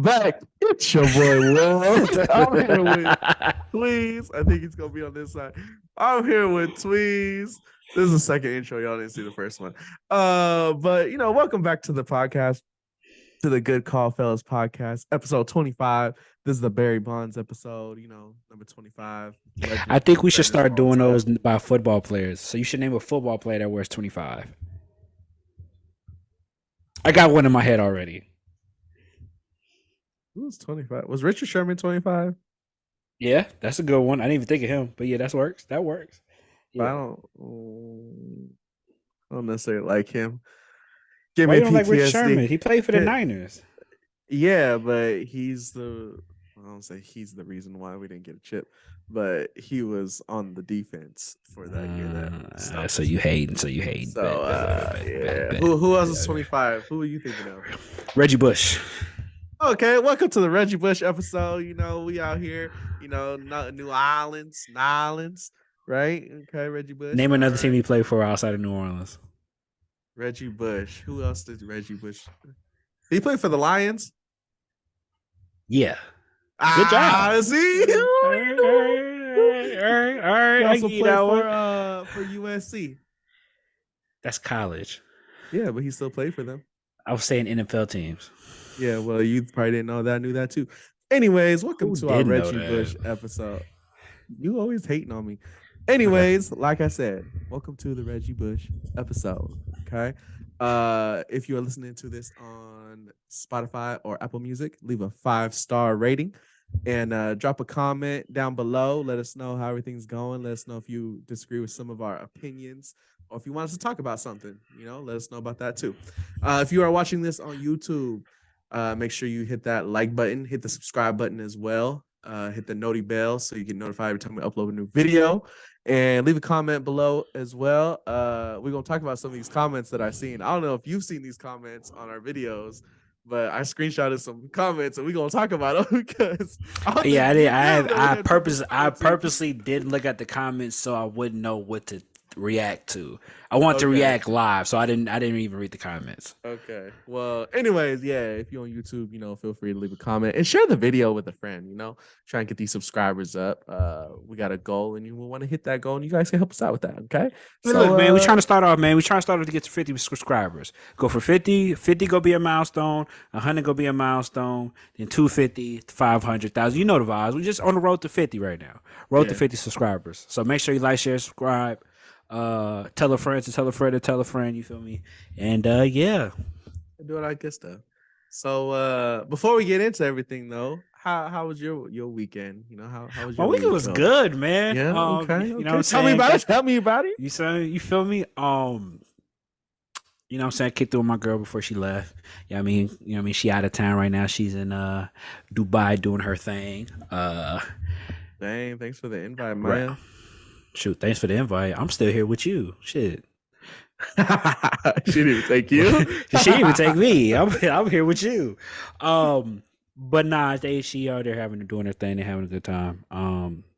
Back. It's your boy Will. I'm here with Tweez. I think he's gonna be on this side. I'm here with Tweez. This is the second intro. Y'all didn't see the first one. But welcome back to the podcast, to the Good Call Fellas podcast, episode 25. This is the Barry Bonds episode, number 25. I think we should Greatest of start all doing time. those by football players. So you should name a football player that wears 25. I got one in my head already. Who's 25? Was Richard Sherman 25? Yeah, that's a good one. I didn't even think of him, but yeah, that works. That works. I Yeah. don't necessarily like him. Give Why me you don't like Rich PTSD. Sherman? He played for the Yeah. Niners. Yeah, but I don't say he's the reason why we didn't get a chip, but he was on the defense for that year. So you hate. So yeah. Who else is 25? Who are you thinking of? Reggie Bush. Okay, welcome to the Reggie Bush episode. We out here, New Orleans, right? Okay, Reggie Bush. Name another team he played for outside of New Orleans. Reggie Bush. Who else did Reggie Bush? Did he play for the Lions? Yeah. Good job. See? All right. He I also give you that one. for USC. That's college. Yeah, but he still played for them. I was saying NFL teams. Yeah, well, you probably didn't know that. I knew that too. Anyways, welcome Who to our did know Reggie that? Bush episode. You always hating on me. Anyways, like I said, welcome to the Reggie Bush episode. Okay. If you are listening to this on Spotify or Apple Music, leave a 5-star rating and drop a comment down below. Let us know how everything's going. Let us know if you disagree with some of our opinions or if you want us to talk about something, let us know about that too. If you are watching this on YouTube, make sure you hit that like button, hit the subscribe button as well. Hit the noti bell so you get notified every time we upload a new video, and leave a comment below as well. We're gonna talk about some of these comments that I've seen. I don't know if you've seen these comments on our videos, but I screenshotted some comments and we're gonna talk about them because Yeah, I did. I purposely didn't look at the comments so I wouldn't know what to react to. I want to react live, so I didn't even read the comments. Okay. Well, anyways, yeah, if you're on YouTube, feel free to leave a comment and share the video with a friend, try and get these subscribers up. We got a goal and we want to hit that goal, and you guys can help us out with that, okay? Look, man, we're trying to start off, man. We're trying to start off to get to 50 subscribers. Go for 50. 50 go be a milestone. 100 go be a milestone. Then 250, 500,000. You know the vibes. We're just on the road to 50 right now. Road to 50 subscribers. So make sure you like, share, subscribe. Tell a friend to tell a friend to tell a friend, you feel me? And yeah, do it like good stuff. So before we get into everything though, how was your weekend? How was your my weekend was good, man. Yeah, okay. You know what I'm Tell saying? me about it. Tell me about it. You feel me? You know what I'm saying? I kicked it with my girl before she left. I mean, she out of town right now. She's in Dubai doing her thing. Dang, thanks for the invite, Maya. Right. Shoot, thanks for the invite. I'm still here with you. Shit. She didn't even take you. She didn't even take me. I'm here with you. But nah, she out there doing her thing. They're having a good time.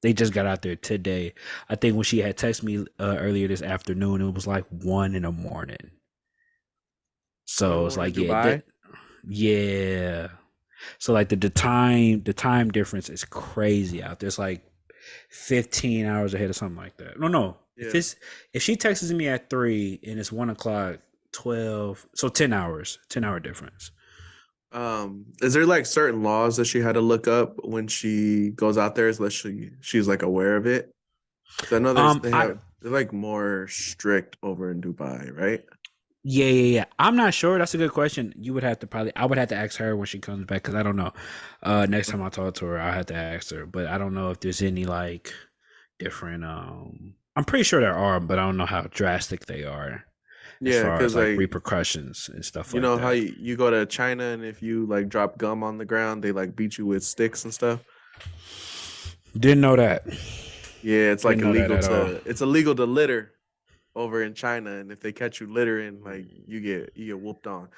They just got out there today. I think when she had texted me earlier this afternoon, it was like 1 a.m. So it's like yeah. So like the time difference is crazy out there. It's like 15 hours ahead or something like that. No. Yeah. If she texts me at 3 and it's 1 o'clock, 12, so 10 hours, 10-hour difference. Is there like certain laws that she had to look up when she goes out there, unless she's like aware of it? I know they're like more strict over in Dubai, right? Yeah. I'm not sure. That's a good question. I would have to ask her when she comes back, because I don't know. Next time I talk to her, I'll have to ask her. But I don't know if there's any like different. I'm pretty sure there are, but I don't know how drastic they are. Yeah, because like repercussions and stuff. You know how you go to China and if you like drop gum on the ground, they like beat you with sticks and stuff. Didn't know that. Yeah, it's like it's illegal to litter over in China, and if they catch you littering, like you get whooped on.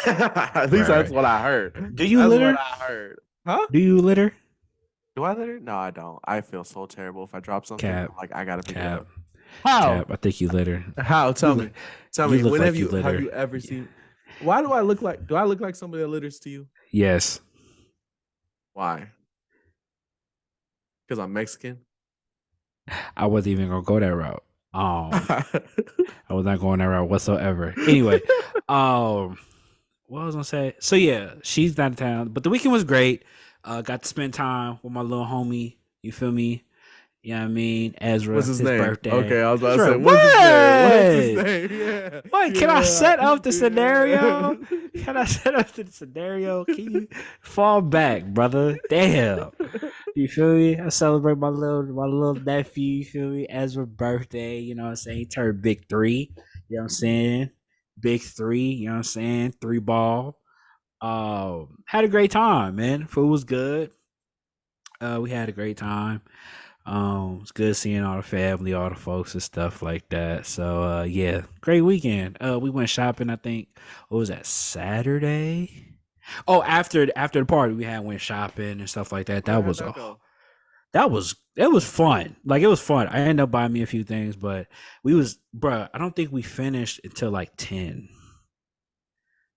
At least that's what I heard. Do you litter? What I heard. Huh? Do you litter? Do I litter? No, I don't. I feel so terrible if I drop something. I'm like, I gotta pick it up. How? Cap, I think you litter. How? Tell me. When like have you ever seen? Why do I look like? Do I look like somebody that litters to you? Yes, Why? Because I'm Mexican. I wasn't even gonna go that route. I was not going that route whatsoever. Anyway, um, what I was gonna say? So yeah, she's out of town, but the weekend was great. Got to spend time with my little homie. You feel me? You know what I mean? What's Ezra, his his name? birthday. Okay, I was about to Ezra, say, what's his name? What's his what? name? Yeah, What? Can I yeah, set up the scenario? yeah. Can I set up the scenario? Can you fall back, brother? Damn. You feel me? I celebrate my little nephew, you feel me? Ezra's birthday, you know what I'm saying? He turned big three. You know what I'm saying? Big three, you know what I'm saying? Three ball. Had a great time, man. Food was good. We had a great time. It's good seeing all the family, all the folks and stuff like that. So yeah, great weekend. We went shopping, I think what was that, Saturday? Oh, after the party we had went shopping and stuff like that. Oh, how'd that go? That was it was fun. Like it was fun. I ended up buying me a few things, but bruh, I don't think we finished until like 10.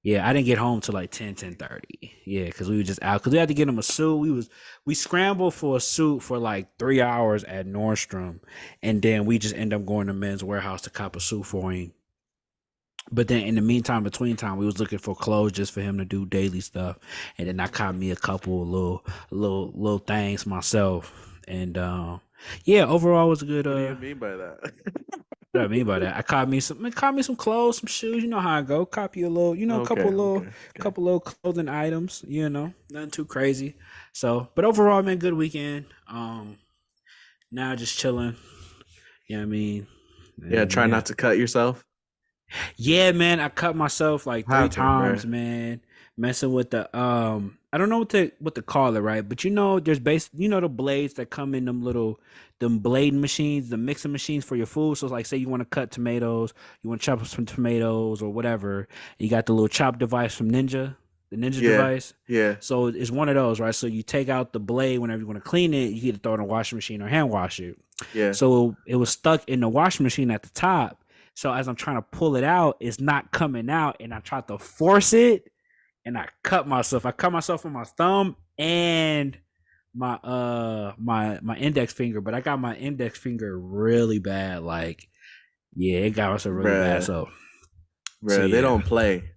Yeah, I didn't get home till like 10:30. Yeah, because we were just out. Because we had to get him a suit. We scrambled for a suit for like 3 hours at Nordstrom, and then we just end up going to Men's Warehouse to cop a suit for him. But then in the meantime, between time, we was looking for clothes just for him to do daily stuff, and then I caught me a couple of little things myself. And yeah, overall it was a good. What do you mean by that? What I mean by that, I caught me some clothes, some shoes. You know how I go. Copy a little, Okay, okay, okay. couple little clothing items. Nothing too crazy. So, but overall, man, good weekend. Now just chilling. You know what I mean? Yeah, And try yeah, not to cut yourself. yeah, man. I cut myself like three Happened, bro. times, man. Messing with the I don't know what to call it, right? But there's the blades that come in them blading machines, the mixing machines for your food. So it's like say you want to cut tomatoes, you want to chop up some tomatoes or whatever. You got the little chop device from Ninja, the Ninja Yeah, device. yeah, So it's one of those, right? So you take out the blade whenever you want to clean it, you either throw it in a washing machine or hand wash it. yeah. So it was stuck in the washing machine at the top. So as I'm trying to pull it out, it's not coming out, and I tried to force it, and I cut myself. I cut myself on my thumb and my index finger, but I got my index finger really bad. Like, yeah, it got myself really bad. Bruh, So they yeah, don't play.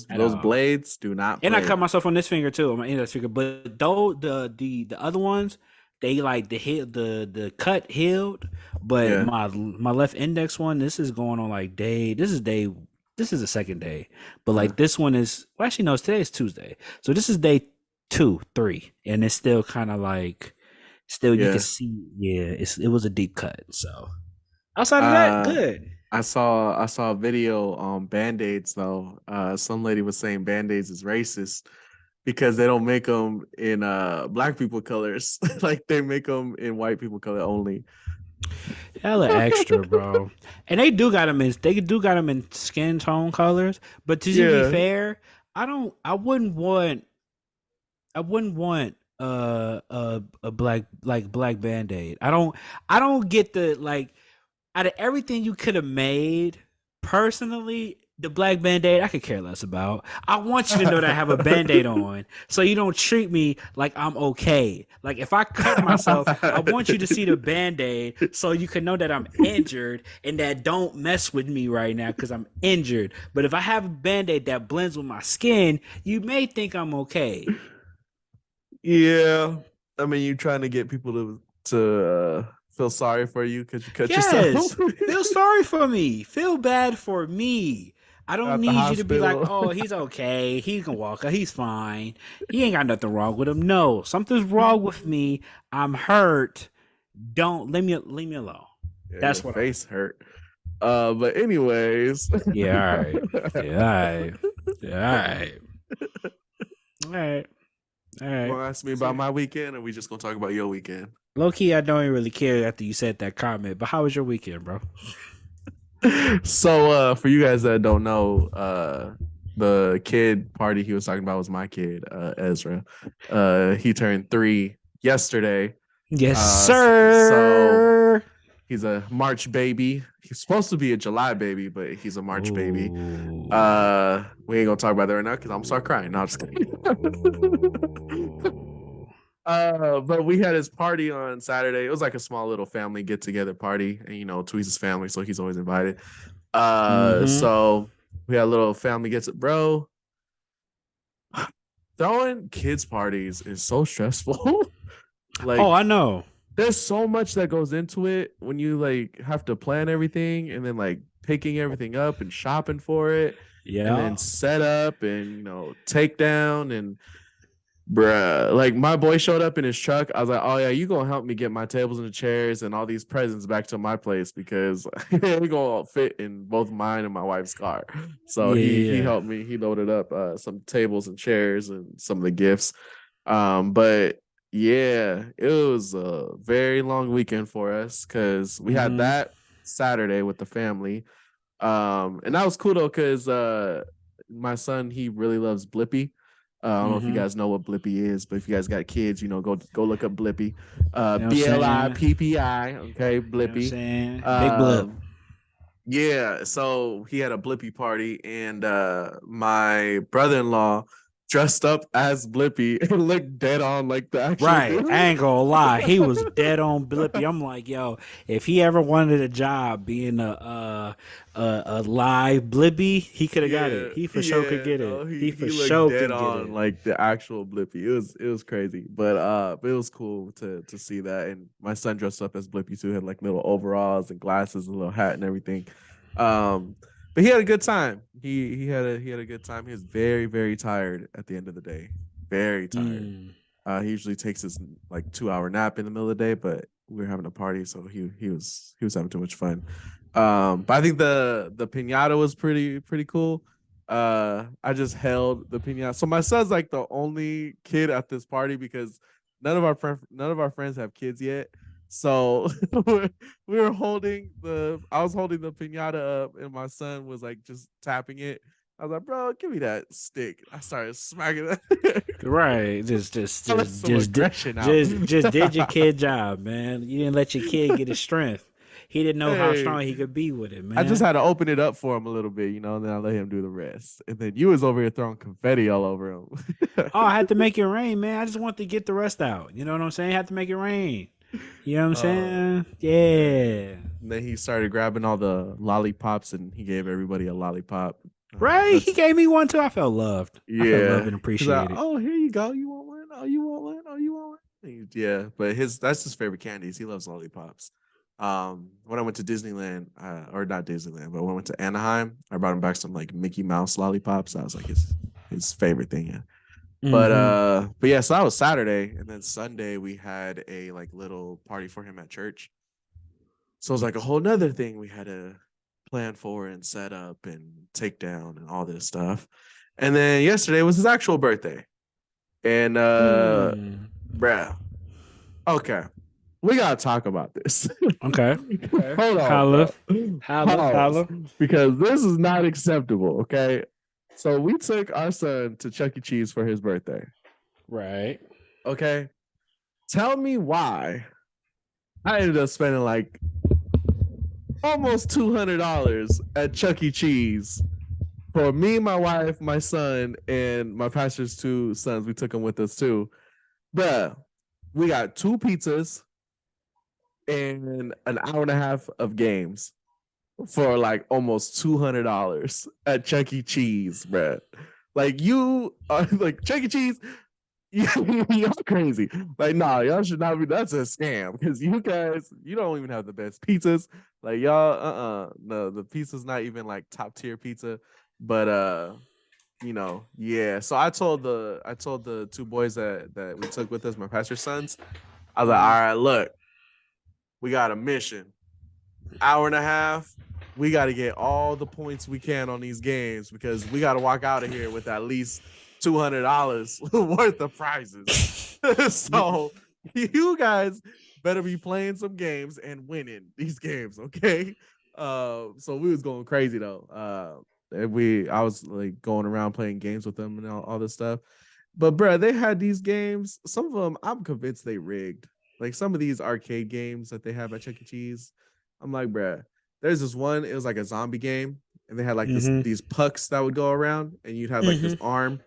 at Those all. blades do not And I play. cut myself on this finger too, on my index finger. But though the other ones, they like the cut healed, but Yeah. my left index one, this is going on like this is the second day. But Uh, like this one is well, actually no, today is Tuesday. So this is day 2, 3, and it's still kind of like still you can yeah. see, yeah, it was a deep cut. So outside of that, Uh, good. I saw a video on Band-Aids though. Some lady was saying Band-Aids is racist because they don't make them in black people colors. Like they make them in white people color only. Hella extra, bro. And they do got them in skin tone colors, but to be Yeah. fair, I wouldn't want a black band-aid. I don't get the like out of everything you could have made, personally, the black band-aid I could care less about. I want you to know that I have a band-aid on, so you don't treat me like I'm okay. Like if I cut myself, I want you to see the band-aid so you can know that I'm injured and that don't mess with me right now because I'm injured. But if I have a band-aid that blends with my skin, you may think I'm okay. Yeah. I mean, you trying to get people to feel sorry for you because you cut yourself Yes. Feel sorry for me. Feel bad for me. I don't at the need you to be like, hospital. oh, he's okay. He can walk. He's fine. He ain't got nothing wrong with him. No, something's wrong with me. I'm hurt. Don't leave me alone. Yeah, your That's what I want. face hurt. But anyways. Yeah, all right. Yeah, all right. Yeah, all right. All right. All You right. want to ask me about See, my weekend, or we just gonna talk about your weekend? low key, I don't even really care after you said that comment. But how was your weekend, bro? So, for you guys that don't know, the kid party he was talking about was my kid, Ezra. He turned 3 yesterday. Yes, So sir. he's a March baby. He's supposed to be a July baby, but he's a March baby. Ooh. We ain't gonna talk about that right now because I'm gonna start crying. No, I'm just kidding. But we had his party on Saturday. It was like a small little family get together party, and Tweezer's family, so he's always invited. Mm-hmm. So we had a little family gets it, bro. Throwing kids parties is so stressful. Oh, Like, I know. there's so much that goes into it when you like have to plan everything and then like picking everything up and shopping for it and Yeah. then set up and take down and bruh, like my boy showed up in his truck. I was like, "Oh yeah, you gonna help me get my tables and the chairs and all these presents back to my place because we gonna fit in both mine and my wife's car." So Yeah, he yeah, helped me. He loaded up some tables and chairs and some of the gifts. But yeah, it was a very long weekend for us because we yeah. had Mm-hmm. that Saturday with the family. And that was cool though, because my son he really loves Blippy. I don't know if you Mm-hmm. guys know what Blippy is, but if you guys got kids, go look up Blippy. You know what I'm saying? Blippi, okay, You know what I'm Blippy. saying? Big blip. Um, yeah, so he had a Blippy party, and my brother-in-law dressed up as Blippy and looked dead on like the actual Right. I dude. ain't gonna lie. He was dead on Blippy. I'm like, yo, if he ever wanted a job being a live Blippy, he could have got it. Yeah, He for sure could yeah, get no, it. He for he looked sure dead could get on it. like the actual Blippy. It was crazy, but it was cool to see that. And my son dressed up as Blippy too, had like little overalls and glasses, and a little hat and everything. Um, but he had a good time. He had a good time. He was very very tired at the end of the day, very tired. Mm. He usually takes his like 2 hour nap in the middle of the day, but we were having a party, so he was having too much fun. But I think the pinata was pretty cool. I just held the pinata. So my son's like the only kid at this party because none of our friends have kids yet. So we were holding the I was holding the pinata up, and my son was like just tapping it. I was like, bro, give me that stick. I started smacking it. Right. Just just I let just some just di- aggression out. just did your kid job, man. You didn't let your kid get his strength. He didn't know how Hey, strong he could be with it, I just man. had to open it up for him a little bit, and then I let him do the rest. And then you was over here throwing confetti all over him. Oh, I had to make it rain, man. I just want to get the rest out. You know what I'm saying? I had to make it rain. You know what I'm saying? Man. Yeah. And then he started grabbing all the lollipops, and he gave everybody a lollipop. Right? He That's gave me one too. I felt loved. I felt loved Yeah. and He's like, appreciated. "Oh, here you go. You want one? Oh, you want one? Oh, you want one?" Yeah, but his that's his favorite candies. He loves lollipops. When I went to Disneyland, or not Disneyland, but when I went to Anaheim, I brought him back some like Mickey Mouse lollipops. That was like his favorite thing. Yeah. Mm-hmm. But yeah, so that was Saturday, and then Sunday we had a like little party for him at church. So it was like a whole nother thing we had to plan for and set up and take down and all this stuff. And then yesterday was his actual birthday. And Mm. bruh, okay. We gotta talk about this. Okay. Okay. Hold on, Holla. bro. Holla. Pause. Holla. Because this is not acceptable, okay? So we took our son to Chuck E. Cheese for his birthday. Right. Okay. Tell me why I ended up spending like almost $200 at Chuck E. Cheese for me, my wife, my son, and my pastor's two sons. We took them with us too. Bruh, we got two pizzas and an hour and a half of games for like almost $200 at Chuck E. Cheese, bruh. Like you are like Chuck E. Cheese, y'all crazy. Like, nah, y'all should not be. That's a scam because you guys, you don't even have the best pizzas. Like, y'all, no, the pizza's not even like top tier pizza. But yeah. So I told the two boys that we took with us, my pastor's sons. I was like, Mm-hmm. all right, look, we got a mission. Hour and a half. We got to get all the points we can on these games because we got to walk out of here with at least $200 worth of prizes. So you guys better be playing some games and winning these games, okay? So we was going crazy though. I was like going around playing games with them and all this stuff. But bruh, they had these games. Some of them I'm convinced they rigged. Like some of these arcade games that they have at Chuck E. Cheese. I'm like, bruh, there's this one, it was like a zombie game. and they had like this Mm-hmm. these pucks that would go around, and you'd have like this Mm-hmm. arm,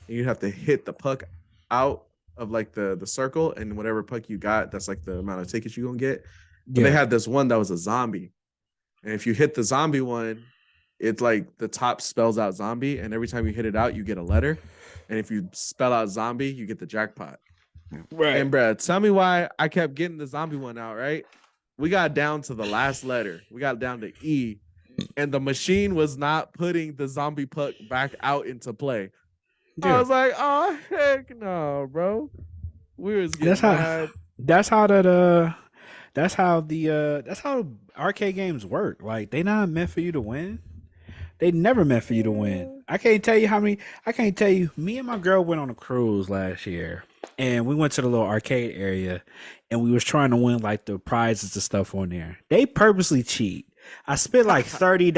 and you'd have to hit the puck out of like the circle, and whatever puck you got, that's like the amount of tickets you're gonna get. But they Yeah. had this one that was a zombie, and if you hit the zombie one, it's like the top spells out zombie, and every time you hit it out, you get a letter. And if you spell out zombie, you get the jackpot. Right. And bruh, tell me why I kept getting the zombie one out, right? We got down to the last letter. We got down to E, and the machine was not putting the zombie puck back out into play. I Yeah. was like, oh heck no, bro. We was That's getting how. mad. That's how that. That's how the. That's how arcade games work. Like they not meant for you to win. They never meant for you to win. Yeah. I can't tell you how many. I can't tell you. Me and my girl went on a cruise last year, and we went to the little arcade area, and we was trying to win like the prizes and stuff on there. They purposely cheat. I spent like They $30.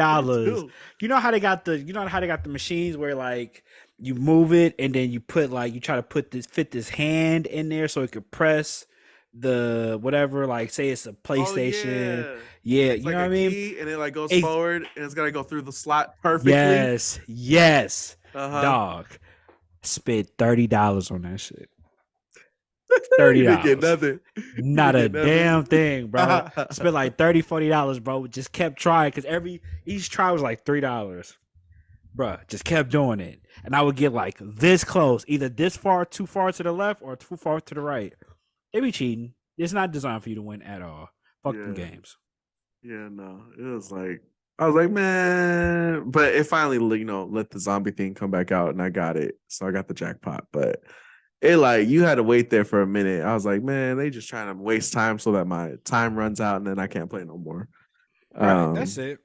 do. You know how they got the. You know how they got the machines where like you move it and then you put like you try to put this fit this hand in there so it could press the whatever. Like say it's a Oh PlayStation. yeah. Yeah, It's you like know what a I mean. key, and it like goes Ex- forward, and it's gotta go through the slot perfectly. Yes, yes, Uh-huh. dog. Spent $30 on that shit. You Thirty didn't get dollars. nothing. You Not didn't a get nothing. damn thing, bro. Spent like $30, $40, bro. Just kept trying because each try was like $3. Bro, just kept doing it. And I would get like this close, either this far, too far to the left, or too far to the right. They be cheating. It's not designed for you to win at all. Fuck them Yeah. games. Yeah, no. It was like I was like, man. But it finally, let the zombie thing come back out, and I got it. So I got the jackpot. But it like you had to wait there for a minute. I was like, man, they just trying to waste time so that my time runs out and then I can't play no more. Right, that's Um, it.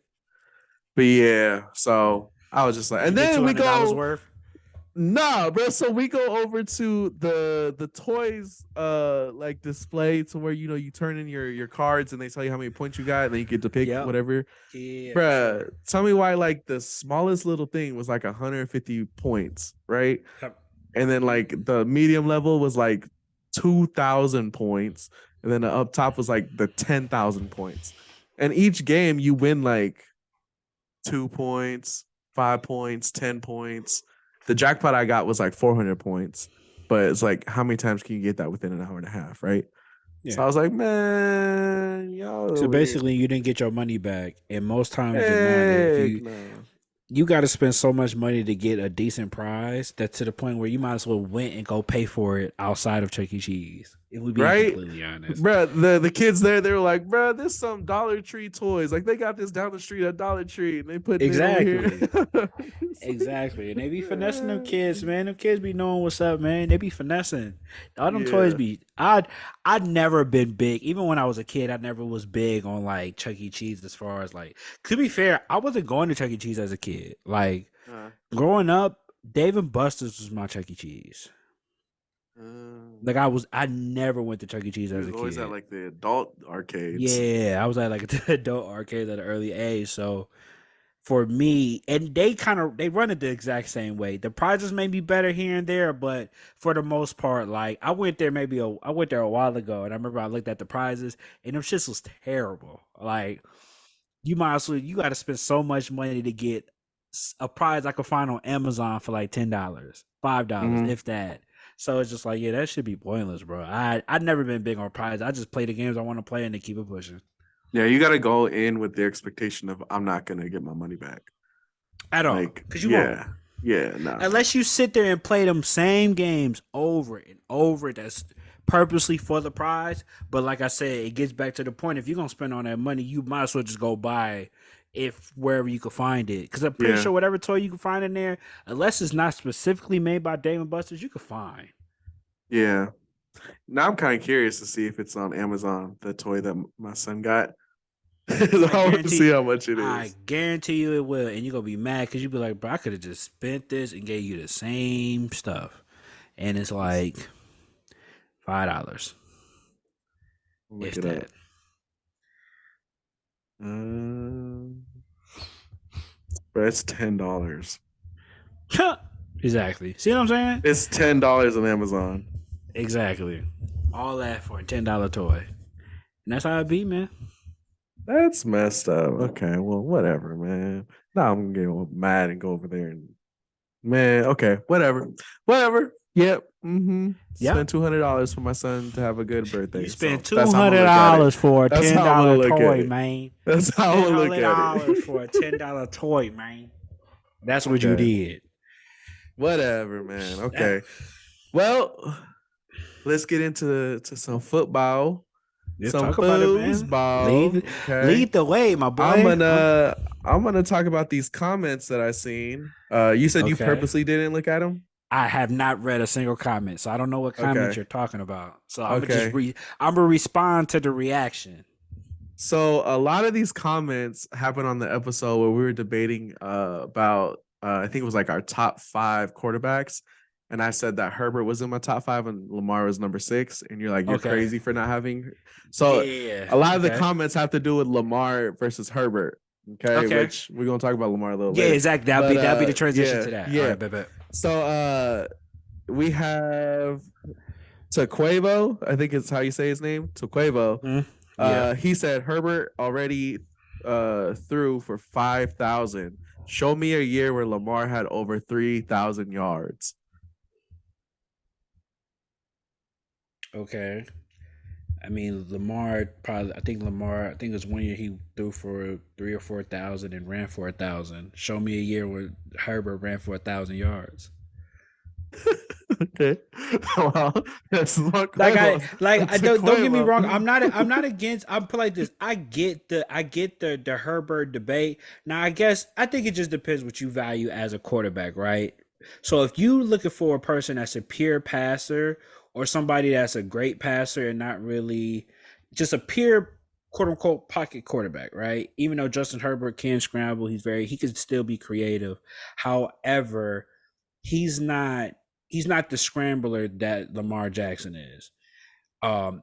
but yeah, so I was just like, You and get then we $200 go, worth. nah, bro. So we go over to the toys like display to where you turn in your cards and they tell you how many points you got and then you get to pick Yep. whatever. Yeah, for Bruh, sure. tell me why like the smallest little thing was like 150 points, right? Yep. And then like the medium level was like 2,000 points, and then the up top was like the 10,000 points. And each game you win like 2 points, 5 points, 10 points. The jackpot I got was like 400 points, but it's like how many times can you get that within an hour and a half, right? Yeah. So I was like, man, y'all. So weird. basically, you didn't get your money back, and most times than not, if Heck no. you got to spend so much money to get a decent prize, that to the point where you might as well went and go pay for it outside of Chuck E. Cheese. If we being Right? completely honest, Bruh, the kids there, they were like, bruh, there's some Dollar Tree toys. Like they got this down the street at Dollar Tree and they put it over here. exactly, exactly, and they be finessing them kids, man. Them kids be knowing what's up, man. They be finessing. All them toys Yeah. be. I'd never been big, even when I was a kid. I never was big on like Chuck E. Cheese as far as like. To be fair, I wasn't going to Chuck E. Cheese as a kid. Like growing up, Dave and Buster's was my Chuck E. Cheese. Like I never went to Chuck E. Cheese he as was a always kid. at like the adult arcades. Yeah, I was at like the adult arcades at an early age. So for me, and they run it the exact same way. The prizes may be better here and there, but for the most part, like I went there I went there a while ago, and I remember I looked at the prizes, and them shits was terrible. Like you got to spend so much money to get a prize I could find on Amazon for like $10, $5, Mhm. if that. So it's just like, yeah, that should be pointless, bro. I've never been big on prizes. I just play the games I want to play and they keep it pushing. Yeah, you got to go in with the expectation of I'm not gonna get my money back. At all. Like, Because you won't. yeah, no. Unless you sit there and play them same games over and over, that's purposely for the prize. But like I said, it gets back to the point, if you're gonna spend all that money, you might as well just go buy if wherever you could find it. Because I'm pretty Yeah. sure whatever toy you can find in there, unless it's not specifically made by Dave and Buster's, you can find. Yeah. Now I'm kind of curious to see if it's on Amazon, the toy that my son got. I want to see how much it I is. guarantee you it will, and you're gonna be mad because you'll be like, bro, I could have just spent this and gave you the same stuff. And it's like $5. Look If it that. up. But it's $10. Exactly. See what I'm saying? It's $10 on Amazon. Exactly. All that for a $10 toy. And that's how it be, man. That's messed up. Okay, well, whatever, man. Now I'm gonna get mad and go over there and man. Okay, whatever, whatever. Yep. Mm-hmm. Yep. Spend $200 for my son to have a good You birthday. spend So two that's how I'm gonna hundred look at it. dollars for a That's ten how I'm gonna dollar look at toy, it. man. That's how I'm Ten gonna look at dollars it. for a $10 toy, man. That's what you Okay, did. whatever, man. That, Okay. Well, let's get into some football, let's some talk about it, man. foosball. Okay. Lead the way, my I'm boy. gonna I'm gonna talk about these comments that I seen. You said you Okay. purposely didn't look at them. I have not read a single comment, so I don't know what comment Okay. you're talking about. So I'm gonna just Okay. I'm gonna respond to the reaction. So a lot of these comments happened on the episode where we were debating about I think it was like our top five quarterbacks. And I said that Herbert was in my top five and Lamar was number six. And you're like, you're Okay. crazy for not having. So Yeah. a lot of the Okay. comments have to do with Lamar versus Herbert. Okay. Okay. Which we're gonna talk about Lamar a little Yeah, later. exactly. But That'll be the transition yeah, to that. All yeah. right, bet. So we have Taquavo, I think it's how you say his name, Taquavo. Yeah. He said Herbert already threw for 5,000. Show me a year where Lamar had over 3,000 yards. Okay. I mean, Lamar probably. I think it was one year he threw for 3 or 4 thousand and ran for 1,000. Show me a year where Herbert ran for 1,000 yards. Okay. Well, that's not I don't get me wrong. Taquavo. I'm not against. I'm put like this. I get the Herbert debate. Now I think it just depends what you value as a quarterback, right? So if you looking for a person that's a pure passer or somebody that's a great passer and not really just a pure quote unquote pocket quarterback, right? Even though Justin Herbert can scramble, he can still be creative. However, he's not he's not the scrambler that Lamar Jackson is. And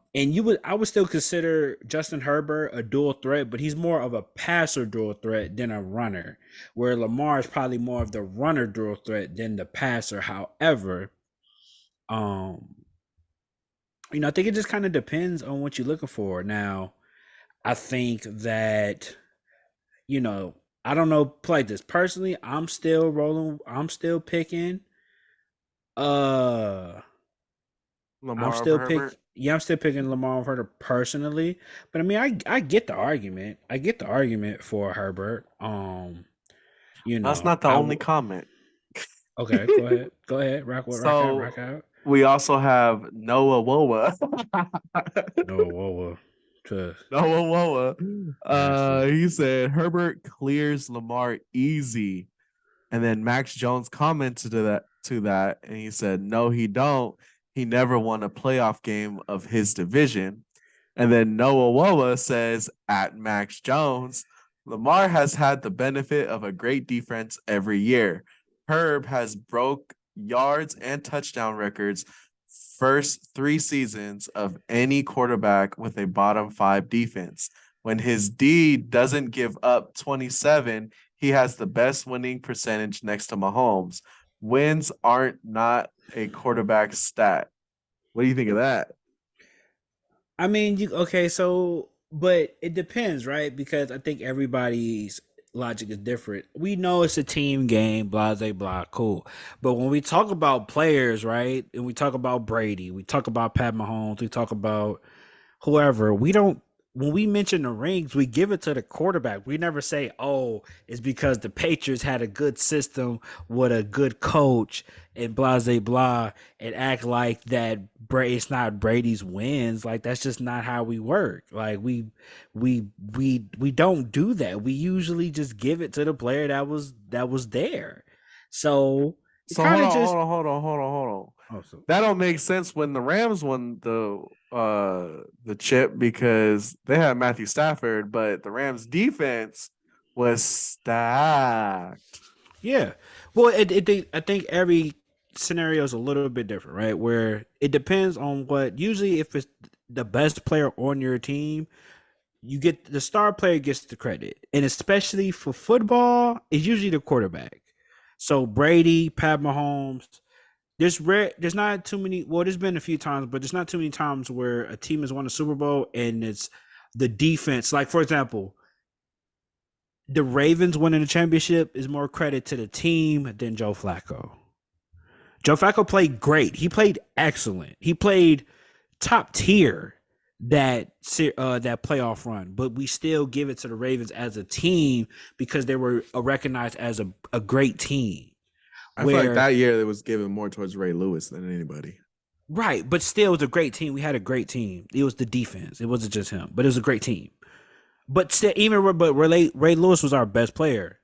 I would still consider Justin Herbert a dual threat, but he's more of a passer dual threat than a runner, where Lamar is probably more of the runner dual threat than the passer. However, um, I think it just kind of depends on what you're looking for. Now, I think that, you know, I don't know, play this personally. I'm still rolling. I'm still picking. Uh, I'm Lamar over still pick. Herbert. Yeah, I'm still picking Lamar over Herbert personally, but I mean, I get the argument. I get the argument for Herbert. That's not the only comment. Okay. Go ahead. So Rock out. we also have Noah Woa. No, whoa. To Noah Woa. nasty. He said Herbert clears Lamar easy. And then Max Jones commented to that, and he said, "No, he don't. He never won a playoff game of his division." And then Noah Woa says, "At Max Jones, Lamar has had the benefit of a great defense every year. Herb has broke yards and touchdown records first 3 seasons of any quarterback with a bottom five defense. When his D doesn't give up 27, he has the best winning percentage next to Mahomes. Wins aren't not a quarterback stat." What do you think of that? I mean, but it depends, right? Because I think everybody's logic is different. We know it's a team game, blah, blah, blah, cool. But when we talk about players, right, and we talk about Brady, we talk about Pat Mahomes, we talk about whoever, we don't when we mention the rings, we give it to the quarterback. We never say, "Oh, it's because the Patriots had a good system with a good coach and blah blah blah," and act like that. It's not Brady's wins. Like that's just not how we work. Like we don't do that. We usually just give it to the player that was there. So it So kind hold of on, just. hold on. Oh, so That don't make sense when the Rams won the chip because they had Matthew Stafford, but the Rams defense was stacked. Yeah. Well, I think every scenario is a little bit different, right? Where it depends on what. Usually, if it's the best player on your team, you get the star player gets the credit, and especially for football, it's usually the quarterback. So Brady, Pat Mahomes. There's not too many. Well, there's been a few times, but there's not too many times where a team has won a Super Bowl and it's the defense. Like for example. the Ravens winning the championship is more credit to the team than Joe Flacco. Joe Flacco played great. He played excellent. He played top tier that playoff run, but we still give it to the Ravens as a team because they were recognized as a great team. I feel like Where that year it was given more towards Ray Lewis than anybody. right, but still, it was a great team. We had a great team. It was the defense. It wasn't just him, but it was a great team. But still, Ray Lewis was our best player.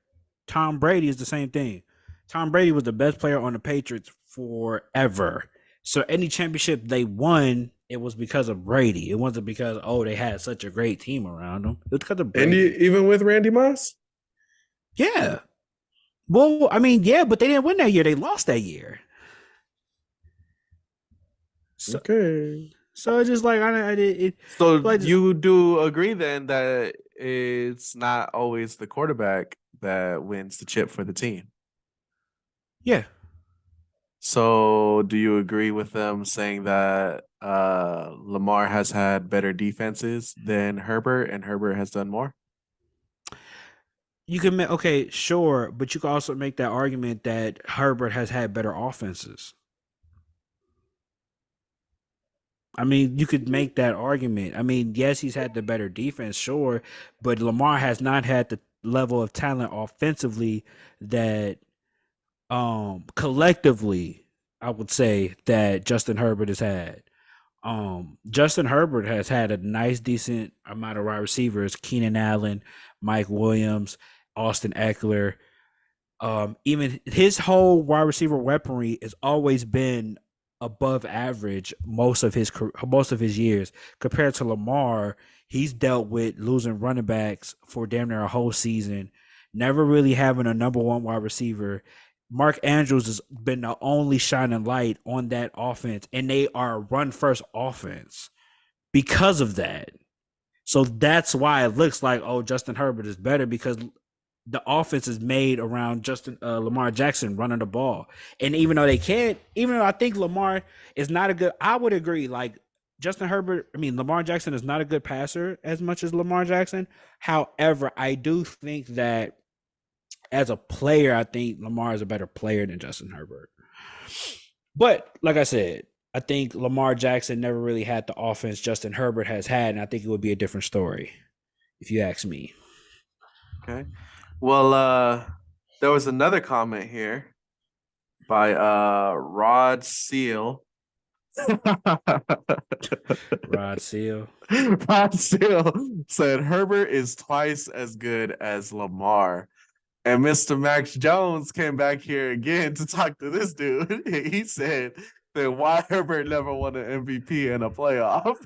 Tom Brady is the same thing. Tom Brady was the best player on the Patriots forever. So any championship they won, it was because of Brady. It wasn't because they had such a great team around them. It was because of And Brady. even with Randy Moss? Yeah. Well, I mean, yeah, but they didn't win that year. They lost that year. So, Okay. so it's just like I did it. So Like you do agree then that it's not always the quarterback that wins the chip for the team. yeah, So do you agree with them saying that Lamar has had better defenses than Herbert and Herbert has done more? you can make okay, sure, but you can also make that argument that Herbert has had better offenses. I mean, you could make that argument. I mean, yes, he's had the better defense, sure, but Lamar has not had the level of talent offensively that collectively I would say that Justin Herbert has had. Justin Herbert has had a nice, decent amount of wide receivers: Keenan Allen, Mike Williams, Austin Eckler. Even his whole wide receiver weaponry has always been above average most of his years. Compared to Lamar, he's dealt with losing running backs for damn near a whole season, never really having a number one wide receiver. Mark Andrews has been the only shining light on that offense, and they are a run first offense because of that. So that's why it looks like Justin Herbert is better because the offense is made around Justin Lamar Jackson running the ball. And even though I think Lamar is not a good, I would agree. Like Lamar Jackson is not a good passer as much as Lamar Jackson. However, I do think that as a player, I think Lamar is a better player than Justin Herbert. But like I said, I think Lamar Jackson never really had the offense Justin Herbert has had, and I think it would be a different story if you ask me. Okay. Well, there was another comment here by Rod Seal. Rod Seal. Rod Seal said Herbert is twice as good as Lamar. And Mr. Max Jones came back here again to talk to this dude. He said that why Herbert never won an MVP in a playoff.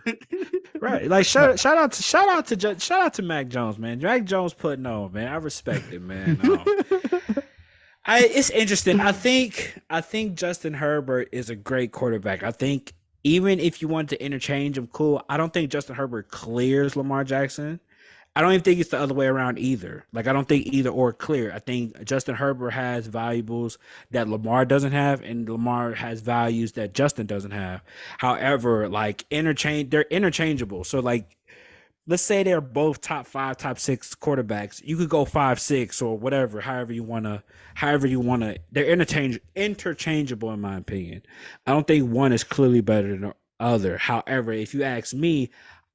Right, like shout out to Mac Jones, man. Mac Jones putting on, man. I respect it, man. It's interesting. I think Justin Herbert is a great quarterback. I think even if you want to interchange him, cool. I don't think Justin Herbert clears Lamar Jackson. I don't even think it's the other way around either. Like I don't think either or clear. I think Justin Herbert has valuables that Lamar doesn't have, and Lamar has values that Justin doesn't have. However, they're interchangeable. So like let's say they're both top five, top six quarterbacks. You could go 5, 6 or whatever, however you wanna. They're interchangeable in my opinion. I don't think one is clearly better than the other. However, if you ask me,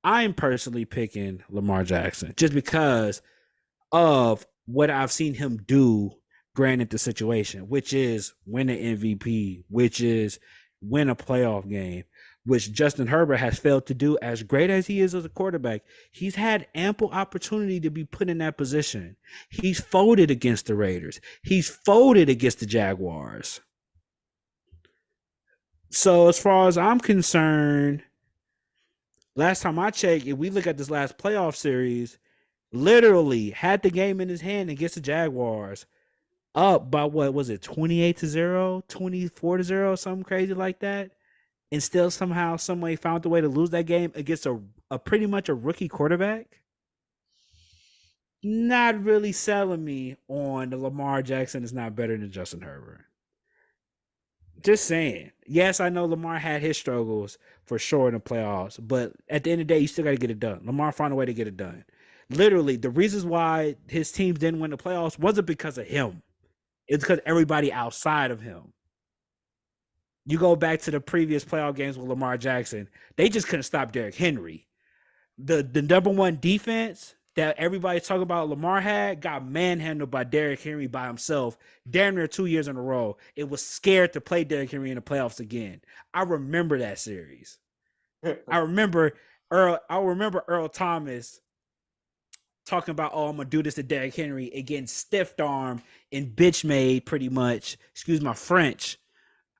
I'm personally picking Lamar Jackson just because of what I've seen him do granted the situation, which is win an MVP, which is win a playoff game, which Justin Herbert has failed to do as great as he is as a quarterback. He's had ample opportunity to be put in that position. He's folded against the Raiders. He's folded against the Jaguars. So as far as I'm concerned, last time I checked, if we look at this last playoff series, literally had the game in his hand against the Jaguars, up by what was it, 28-0, 24-0, something crazy like that, and still somehow, some way found a way to lose that game against a pretty much a rookie quarterback. Not really selling me on the Lamar Jackson is not better than Justin Herbert. Just saying. Yes, I know Lamar had his struggles for sure in the playoffs, but at the end of the day, you still got to get it done. Lamar found a way to get it done. literally the reasons why his teams didn't win the playoffs wasn't because of him. It's because everybody outside of him. You go back to the previous playoff games with Lamar Jackson, they just couldn't stop Derrick Henry. The number one defense that everybody's talking about Lamar had got manhandled by Derrick Henry by himself damn near 2 years in a row. It was scared to play Derrick Henry in the playoffs again. I remember that series. I remember Earl Thomas talking about, oh, I'm gonna do this to Derrick Henry and getting stiff armed and bitch made pretty much, excuse my French,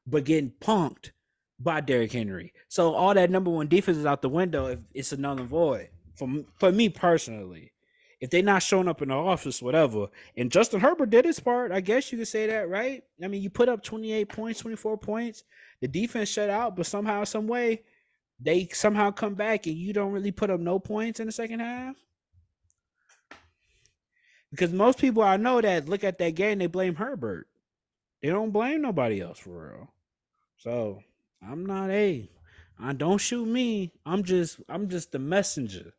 but getting punked by Derrick Henry. So all that number one defense is out the window if it's a null and void. For me personally, if they're not showing up in the office, whatever. And Justin Herbert did his part. I guess you could say that, right? I mean, you put up 28 points, 24 points. The defense shut out, but somehow, some way, they somehow come back and you don't really put up no points in the second half. Because most people I know that look at that game, they blame Herbert. They don't blame nobody else for real. So I'm not don't shoot me. I'm just the messenger.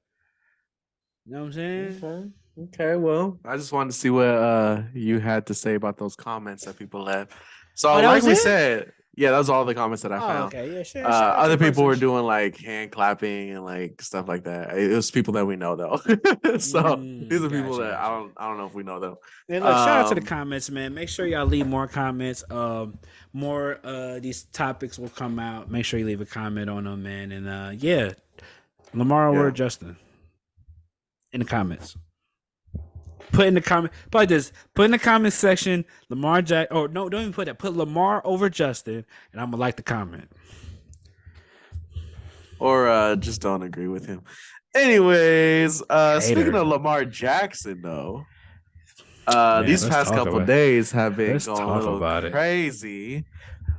You know what I'm saying? Okay. Okay. Well, I just wanted to see what you had to say about those comments that people left. So, like we said, yeah, that was all the comments that I found. Okay, yeah, sure. Other people were doing like hand clapping and like stuff like that. It was people that we know though. So these are people that I don't know if we know though. Hey, look, shout out to the comments, man. Make sure y'all leave more comments. More these topics will come out. Make sure you leave a comment on them, man. And yeah, Lamar or Justin in the comments. Put in the comment like this. Put in the comment section Lamar Jack. Oh no, don't even put that. Put Lamar over Justin, and I'm gonna like the comment. Or just don't agree with him. Anyways, speaking of Lamar Jackson, though, these past couple days have been going a little crazy.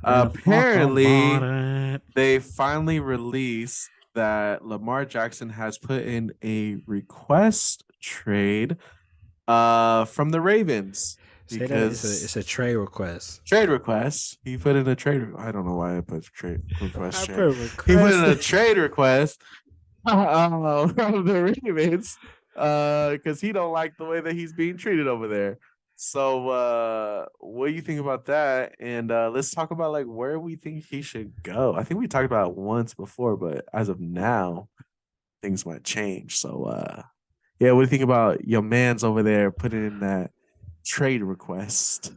Apparently, they finally released that Lamar Jackson has put in a request trade from the Ravens. Because it's a trade request. Trade request. He put in a trade. I don't know why I put trade request. He put in a trade request from the Ravens because he don't like the way that he's being treated over there. So, what do you think about that? And let's talk about like where we think he should go. I think we talked about it once before, but as of now, things might change. So, yeah, what do you think about your man's over there putting in that trade request?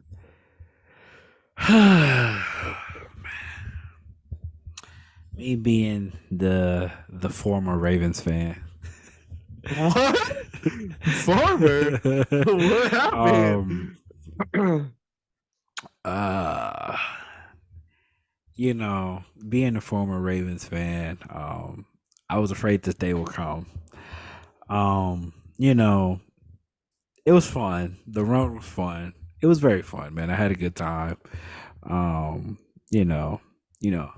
Me being the former Ravens fan. What? Former? What happened? You know, being a former Ravens fan, I was afraid this day would come. You know, it was fun. The run was fun. It was very fun, man. I had a good time. You know,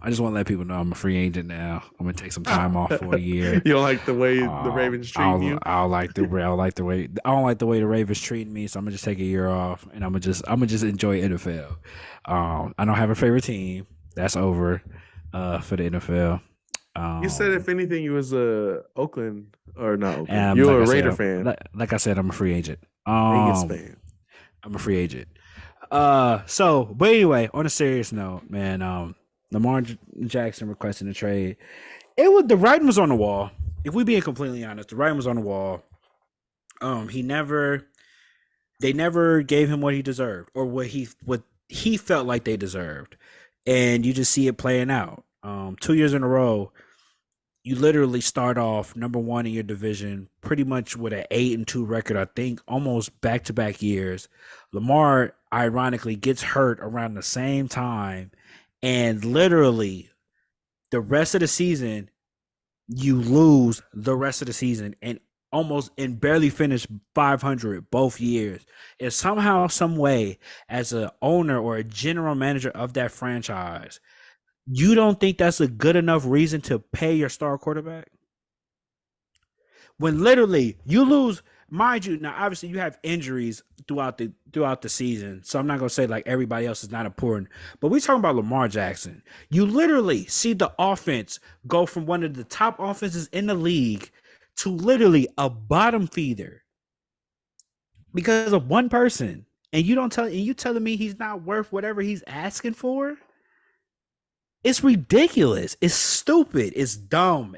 I just want to let people know I'm a free agent now. I'm gonna take some time off for a year. You don't like the way the Ravens treat you? I don't like the way the Ravens treat me. So I'm gonna just take a year off and I'm gonna just enjoy NFL. I don't have a favorite team. That's over for the NFL. You said if anything, you was a Oakland or not Oakland. You were a Raider fan. Like I said, I'm a free agent. Vegas fan. I'm a free agent. But anyway, on a serious note, man, Lamar Jackson requesting a trade. The writing was on the wall. If we being completely honest, the writing was on the wall. They never gave him what he deserved or what he felt like they deserved. And you just see it playing out. 2 years in a row, you literally start off number one in your division, pretty much with an 8-2 record, I think, almost back-to-back years. Lamar, ironically, gets hurt around the same time, and literally the rest of the season, you lose the rest of the season and barely finish 500 both years. And somehow, some way, as an owner or a general manager of that franchise, you don't think that's a good enough reason to pay your star quarterback? When literally you lose, mind you, now obviously you have injuries throughout the season, so I'm not gonna say like everybody else is not important, but we're talking about Lamar Jackson. You literally see the offense go from one of the top offenses in the league to literally a bottom feeder because of one person. And you telling me he's not worth whatever he's asking for? It's ridiculous. It's stupid. It's dumb.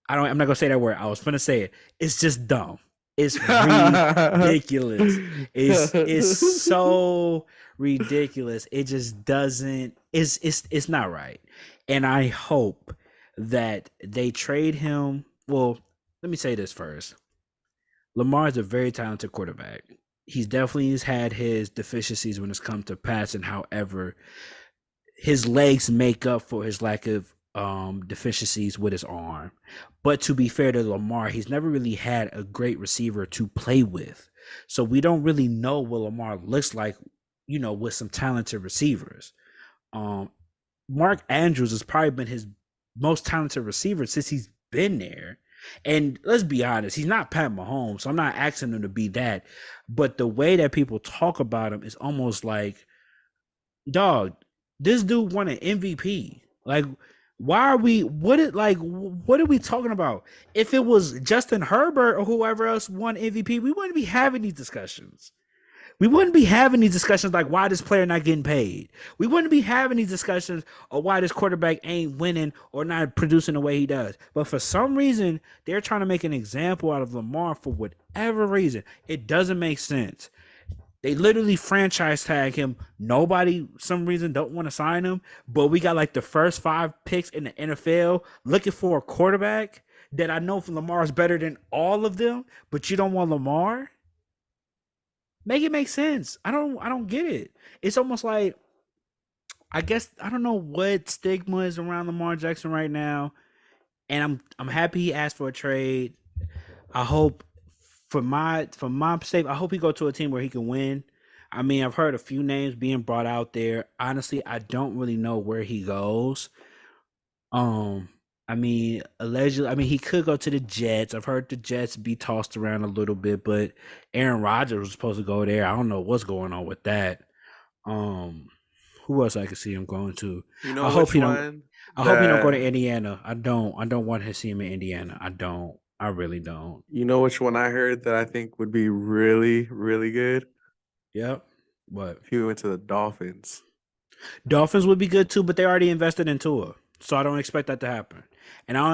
I'm not gonna say that word. I was gonna say it. It's just dumb. It's ridiculous. It's so ridiculous. It just doesn't. It's not right. And I hope that they trade him. Well, let me say this first. Lamar is a very talented quarterback. He's definitely has had his deficiencies when it's come to passing. However, his legs make up for his lack of deficiencies with his arm. But to be fair to Lamar, he's never really had a great receiver to play with. So we don't really know what Lamar looks like, with some talented receivers. Um, Mark Andrews has probably been his most talented receiver since he's been there. And let's be honest, he's not Pat Mahomes, so I'm not asking him to be that. But the way that people talk about him is almost like, dog, this dude won an MVP. Like, why are we? What are we talking about? If it was Justin Herbert or whoever else won MVP, we wouldn't be having these discussions. We wouldn't be having these discussions like why this player not getting paid. We wouldn't be having these discussions or why this quarterback ain't winning or not producing the way he does. But for some reason, they're trying to make an example out of Lamar for whatever reason. It doesn't make sense. They literally franchise tag him. Nobody, some reason, don't want to sign him. But we got like the first 5 picks in the NFL looking for a quarterback that I know Lamar is better than all of them. But you don't want Lamar? Make it make sense. I don't get it. It's almost like, I guess I don't know what stigma is around Lamar Jackson right now. And I'm happy he asked for a trade. I hope for my sake, I hope he go to a team where he can win. I mean, I've heard a few names being brought out there. Honestly, I don't really know where he goes. Um, I mean, allegedly, I mean, he could go to the Jets. I've heard the Jets be tossed around a little bit, but Aaron Rodgers was supposed to go there. I don't know what's going on with that. Um, who else I could see him going to? You I know hope which he don't. one I hope he don't go that to Indiana. I don't. I don't want to see him in Indiana. I don't. I really don't. you know which one I heard that I think would be really, really good? Yep. But If he went to the Dolphins. Dolphins would be good too, but they already invested in Tua, so I don't expect that to happen. And I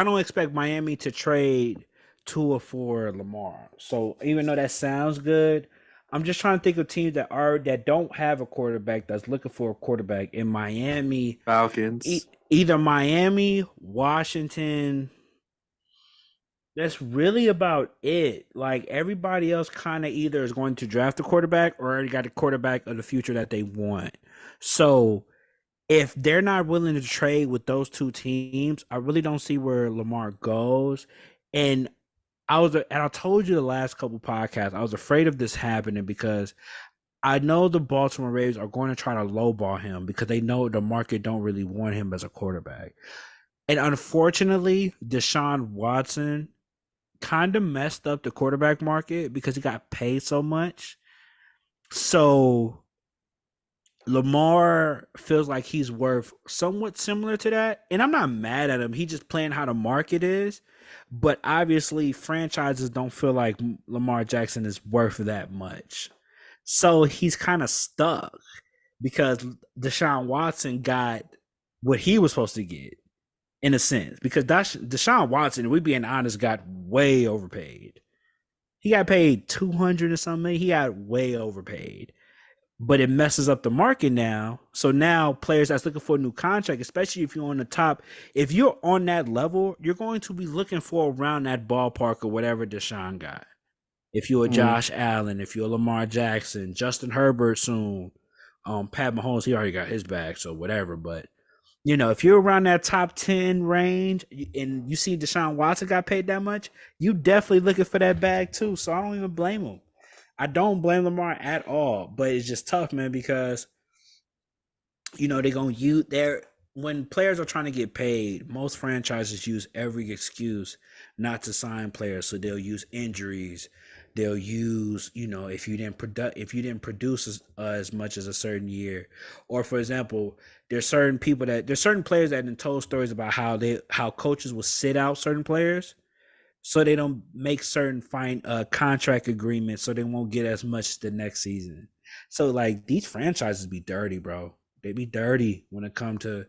don't expect Miami to trade Tua for Lamar. So even though that sounds good, I'm just trying to think of teams that don't have a quarterback that's looking for a quarterback in Miami. Falcons. Either Miami, Washington. That's really about it. Like everybody else kind of either is going to draft a quarterback or already got a quarterback of the future that they want. So if they're not willing to trade with those two teams, I really don't see where Lamar goes. And I told you the last couple podcasts, I was afraid of this happening because I know the Baltimore Ravens are going to try to lowball him because they know the market don't really want him as a quarterback. And unfortunately, Deshaun Watson kind of messed up the quarterback market because he got paid so much. So Lamar feels like he's worth somewhat similar to that. And I'm not mad at him. He's just playing how the market is. But obviously, franchises don't feel like Lamar Jackson is worth that much. So he's kind of stuck because Deshaun Watson got what he was supposed to get in a sense. Because Deshaun Watson, we being honest, got way overpaid. He got paid 200 or something. He got way overpaid, but it messes up the market now. So now players that's looking for a new contract, especially if you're on the top, if you're on that level, you're going to be looking for around that ballpark or whatever Deshaun got. If you're a Mm. Josh Allen, if you're a Lamar Jackson, Justin Herbert soon, Pat Mahomes, he already got his bag, so whatever. But if you're around that top 10 range and you see Deshaun Watson got paid that much, you definitely looking for that bag too. So I don't even blame him. I don't blame Lamar at all, but it's just tough, man, because they're gonna use their when players are trying to get paid, most franchises use every excuse not to sign players. So they'll use injuries. They'll use, if you didn't produce as much as a certain year, or for example, there's certain players that have told stories about how coaches will sit out certain players so they don't make certain fine contract agreements so they won't get as much the next season. So like these franchises be dirty, bro. They be dirty when it come to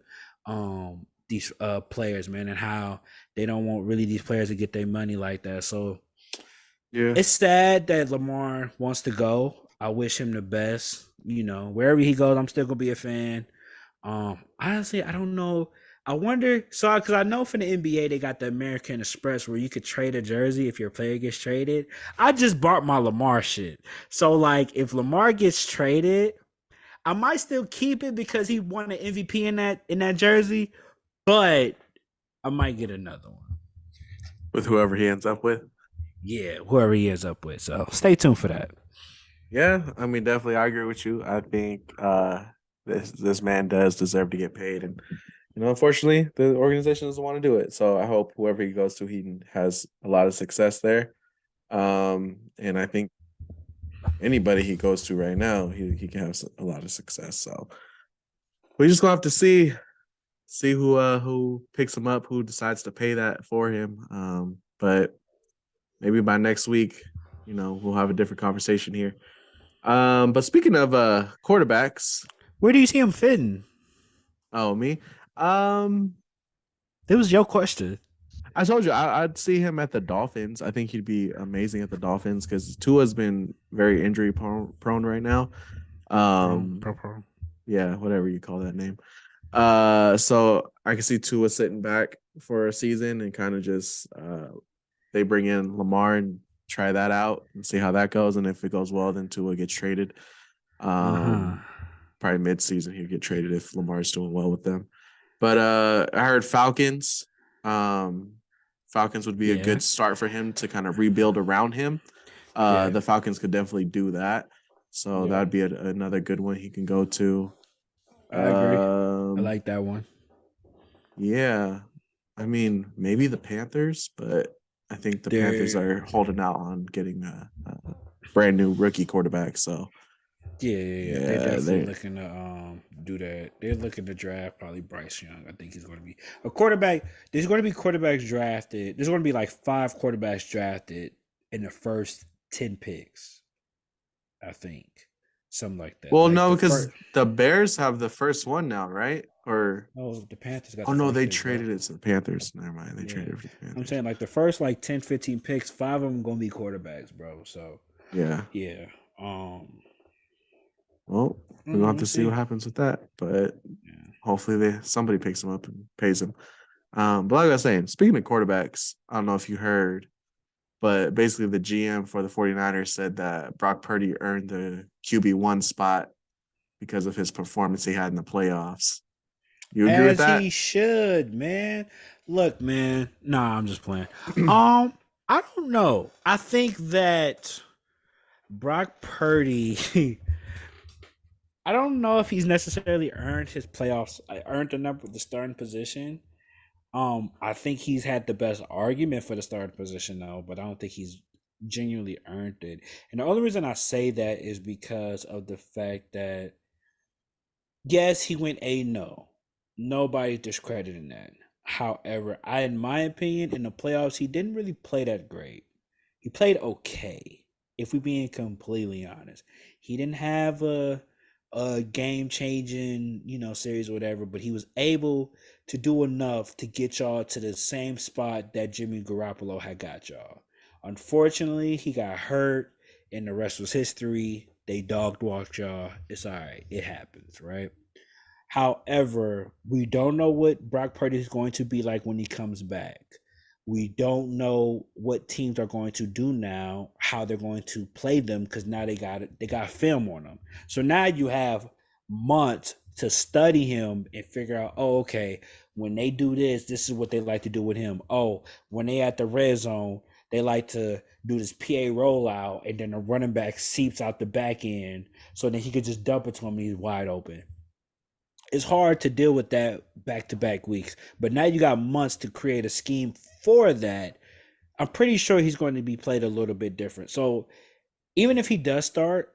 these players, man, and how they don't want really these players to get their money like that. So Yeah. it's sad that Lamar wants to go. I wish him the best. You know, wherever he goes, I'm still gonna be a fan. Honestly, I don't know. I wonder. So, because I know from the NBA they got the American Express where you could trade a jersey if your player gets traded. I just bought my Lamar shit. So, like, if Lamar gets traded, I might still keep it because he won an MVP in that jersey. But I might get another one. With whoever he ends up with. Yeah, whoever he ends up with. So, stay tuned for that. Yeah, I mean, definitely, I agree with you. I think this man does deserve to get paid, and unfortunately, the organization doesn't want to do it. So I hope whoever he goes to, he has a lot of success there. And I think anybody he goes to right now, he can have a lot of success. So we just gonna have to see who picks him up, who decides to pay that for him. But maybe by next week, we'll have a different conversation here. But speaking of quarterbacks, Where do you see him fitting? oh me, um, It was your question. I told you I'd see him at the Dolphins. I think he'd be amazing at the Dolphins because Tua's been very injury prone right now. Um, Pro. yeah, whatever you call that name. So I can see Tua sitting back for a season and kind of just they bring in Lamar and try that out and see how that goes. And if it goes well, then Tua gets traded. Uh huh. Probably mid-season he'd get traded if Lamar's doing well with them. But I heard Falcons. Um, Falcons would be a Yeah. good start for him to kind of rebuild around him. Yeah. The Falcons could definitely do that. So that Yeah. would be another good one he can go to. I agree. I Um, like that one. yeah, I mean maybe the Panthers, but I think the Panthers They're are holding out on getting a brand new rookie quarterback. So yeah. They're yeah, definitely they looking to do that. They're looking to draft probably Bryce Young. I think he's going to be a quarterback. There's going to be quarterbacks drafted. There's going to be like 5 quarterbacks drafted in the first 10 picks. I think something like that. well Like no the because first. the Bears have the first one now, right? Or Oh, the Panthers got oh the no, first they pick, bro. traded it to the Panthers. Never mind, they Yeah. traded it to the I'm Panthers. saying like the first like 10, 15 picks, 5 of them gonna be quarterbacks, bro. So Yeah. yeah. Um Well, we're gonna have we'll to see what see. happens with that, but Yeah. hopefully somebody picks him up and pays him. But like I was saying, speaking of quarterbacks, I don't know if you heard, but basically the GM for the 49ers said that Brock Purdy earned the QB1 spot because of his performance he had in the playoffs. You agree with As that? he should, man. Look, man. Nah, I'm just playing. I don't know. I think that Brock Purdy I don't know if he's necessarily earned his playoffs earned the number the starting position. I think he's had the best argument for the starting position though, but I don't think he's genuinely earned it. And the only reason I say that is because of the fact that yes, he went 8-0. Nobody's discrediting that. However, in my opinion, in the playoffs, he didn't really play that great. He played okay, if we're being completely honest. He didn't have a game changing, series or whatever, but he was able to do enough to get y'all to the same spot that Jimmy Garoppolo had got y'all. Unfortunately, he got hurt, and the rest was history. They dog walked y'all. It's all right. It happens, right? However, we don't know what Brock Purdy is going to be like when he comes back. We don't know what teams are going to do now, how they're going to play them because now they got film on them. So now you have months to study him and figure out, oh, okay, when they do this, this is what they like to do with him. Oh, when they at the red zone, they like to do this PA rollout, and then the running back seeps out the back end, so then he could just dump it to him and he's wide open. It's hard to deal with that back to back weeks. But now you got months to create a scheme for that. I'm pretty sure he's going to be played a little bit different. So even if he does start,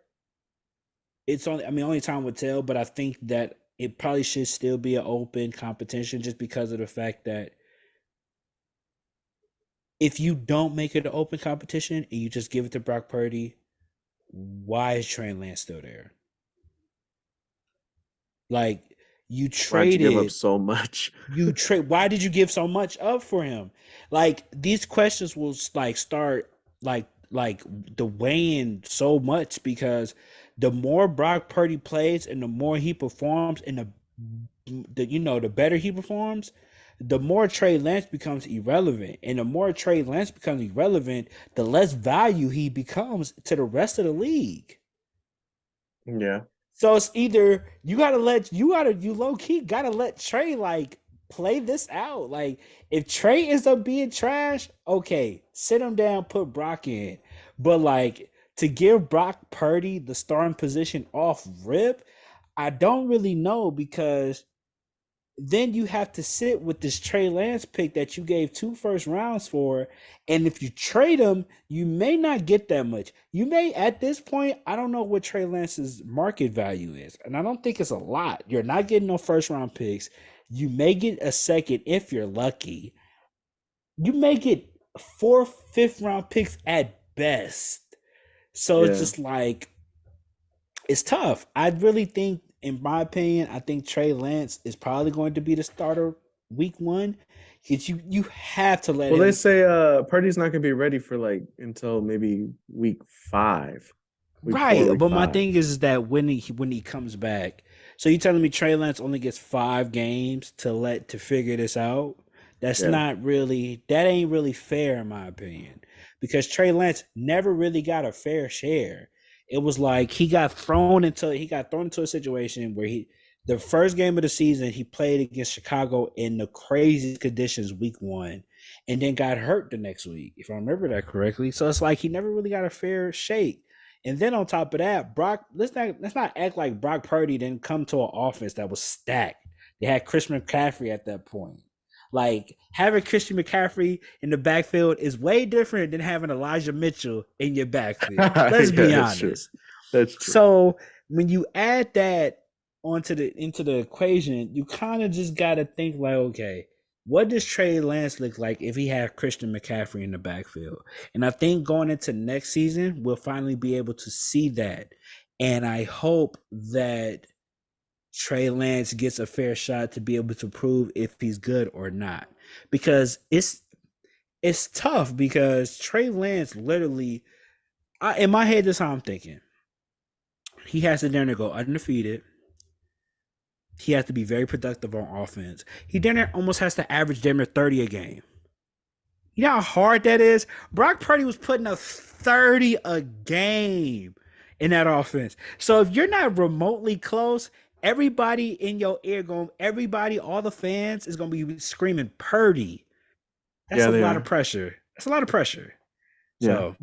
only time will tell, but I think that it probably should still be an open competition just because of the fact that if you don't make it an open competition and you just give it to Brock Purdy, why is Trey Lance still there? Like you Why'd you give up traded so much? you trade why did you give so much up for him? Like these questions will like start like the weighing so much because the more Brock Purdy plays and the more he performs and the better he performs, the more Trey Lance becomes irrelevant. And the more Trey Lance becomes irrelevant, the less value he becomes to the rest of the league. Yeah. So it's either you low key gotta let Trey like play this out. Like if Trey ends up being trash, okay, sit him down, put Brock in. But like to give Brock Purdy the starting position off rip, I don't really know because then you have to sit with this Trey Lance pick that you gave 2 first rounds for. And if you trade him, you may not get that much. You may, at this point, I don't know what Trey Lance's market value is. And I don't think it's a lot. You're not getting no first round picks. You may get a second if you're lucky. You may get 4th, 5th round picks at best. So it's Yeah. just like, it's tough. I really think, in my opinion, I think Trey Lance is probably going to be the starter week 1 because you have to let Well, they him. say Purdy's not gonna be ready for like until maybe week 5, week 4, Right, week but my 5. thing is that when he comes back, so you telling me Trey Lance only gets 5 games to figure this out? Yeah. That ain't really fair in my opinion, because Trey Lance never really got a fair share. It was like he got thrown into a situation where the first game of the season he played against Chicago in the crazy conditions week 1, and then got hurt the next week, if I remember that correctly. So it's like he never really got a fair shake. And then on top of that, let's not act like Brock Purdy didn't come to an offense that was stacked. They had Christian McCaffrey at that point. Like having Christian McCaffrey in the backfield is way different than having Elijah Mitchell in your backfield. Let's Yeah, be that's true. honest. That's true. So when you add that into the equation, you kind of just gotta think like, okay, what does Trey Lance look like if he had Christian McCaffrey in the backfield? And I think going into next season, we'll finally be able to see that. And I hope that Trey Lance gets a fair shot to be able to prove if he's good or not. Because it's tough because Trey Lance literally in my head, this is how I'm thinking. He has to then go undefeated. He has to be very productive on offense. He then almost has to average damn near 30 a game. You know how hard that is? Brock Purdy was putting up 30 a game in that offense. So if you're not remotely close, everybody in your ear all the fans is going to be screaming Purdy. That's Yeah, a they lot of are. pressure. That's a lot of pressure. Yeah. So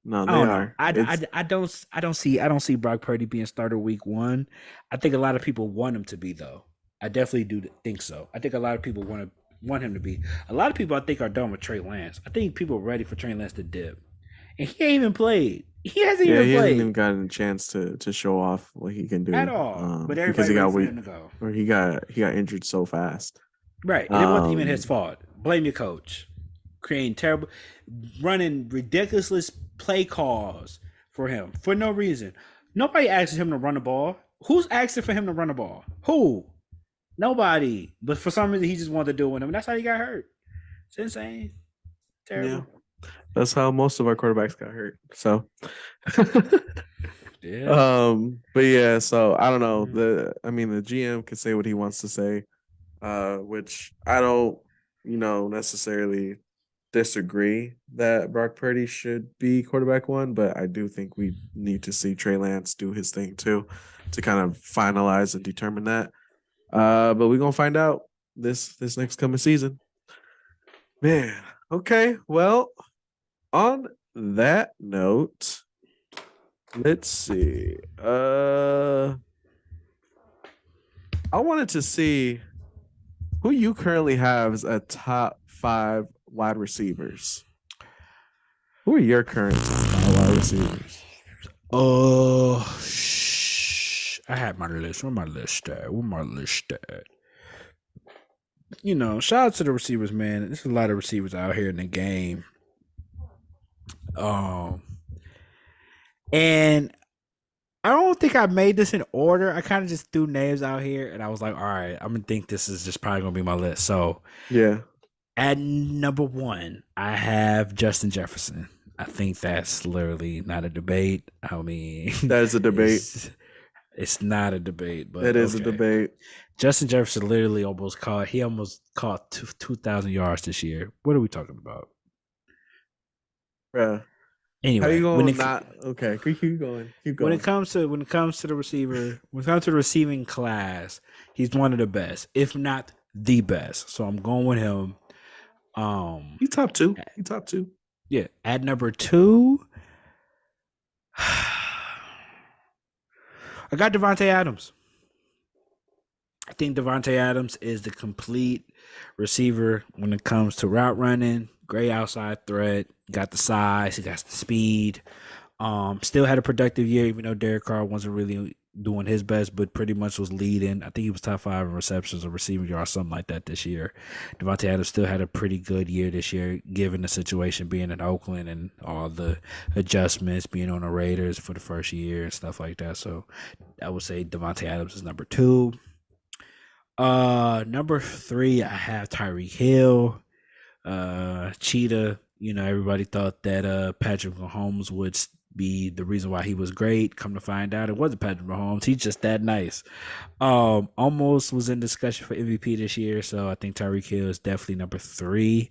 No, I they don't know. are. It's I don't see Brock Purdy being starter week 1. I think a lot of people want him to be though. I definitely do think so. I think a lot of people want him to be. A lot of people I think are done with Trey Lance. I think people are ready for Trey Lance to dip, and he ain't even played. He hasn't yeah, even he hasn't even played gotten a chance to show off what he can at do. all. But Because everybody he ready got for weak him to go. or he got injured so fast. Right, and it wasn't even his Um fault. Blame your coach. Creating terrible, running ridiculous play calls for him for no reason. Nobody asked him to run the ball. Who's asking for him to run the ball? Who? Nobody. But for some reason, he just wanted to do it with him. And that's how he got hurt. It's insane. yeah, Terrible. that's how most of our quarterbacks got hurt. So Yeah. but yeah, so I don't know. Mm. The GM can say what he wants to say, which I don't, necessarily disagree that Brock Purdy should be quarterback 1, but I do think we need to see Trey Lance do his thing too to kind of finalize and determine that. But we're gonna find out this next coming season. Man, okay. Well, on that note, let's see. I wanted to see who you currently have as a top 5 wide receivers. Who are your current top 5 wide receivers? Oh, I had my list. Where my list at? Shout out to the receivers, man. There's a lot of receivers out here in the game. Um, and I don't think I made this in order. I kind of just threw names out here, and I was like, all right, I'm gonna think this is just probably gonna be my list. So Yeah, at number one, I have Justin Jefferson. I think that's literally not a debate. I mean, that is a debate. it's it's not a debate, That but is a okay. debate. Justin Jefferson literally almost caught 2,000 yards this year. What are we talking about? Bruh. How you Anyway, gonna not? Okay, keep going. Keep going. when it comes to the receiver, when it comes to the receiving class, he's one of the best, if not the best. So I'm going with him. Um, You top two. You top two. yeah, at number two, I got Devontae Adams. I think Devontae Adams is the complete receiver when it comes to route running. Great outside threat. Got the size. He got the speed. Still had a productive year, even though Derek Carr wasn't really doing his best, but pretty much was leading. I think he was top five in receptions or receiving yards, something like that this year. Devontae Adams still had a pretty good year this year, given the situation being in Oakland and all the adjustments, being on the Raiders for the first year and stuff like that. So I would say Devontae Adams is number two. Number three, I have Tyreek Hill. Cheetah. You know, everybody thought that Patrick Mahomes would be the reason why he was great. Come to find out, it wasn't Patrick Mahomes. He's just that nice. Almost was in discussion for MVP this year, so I think Tyreek Hill is definitely number three.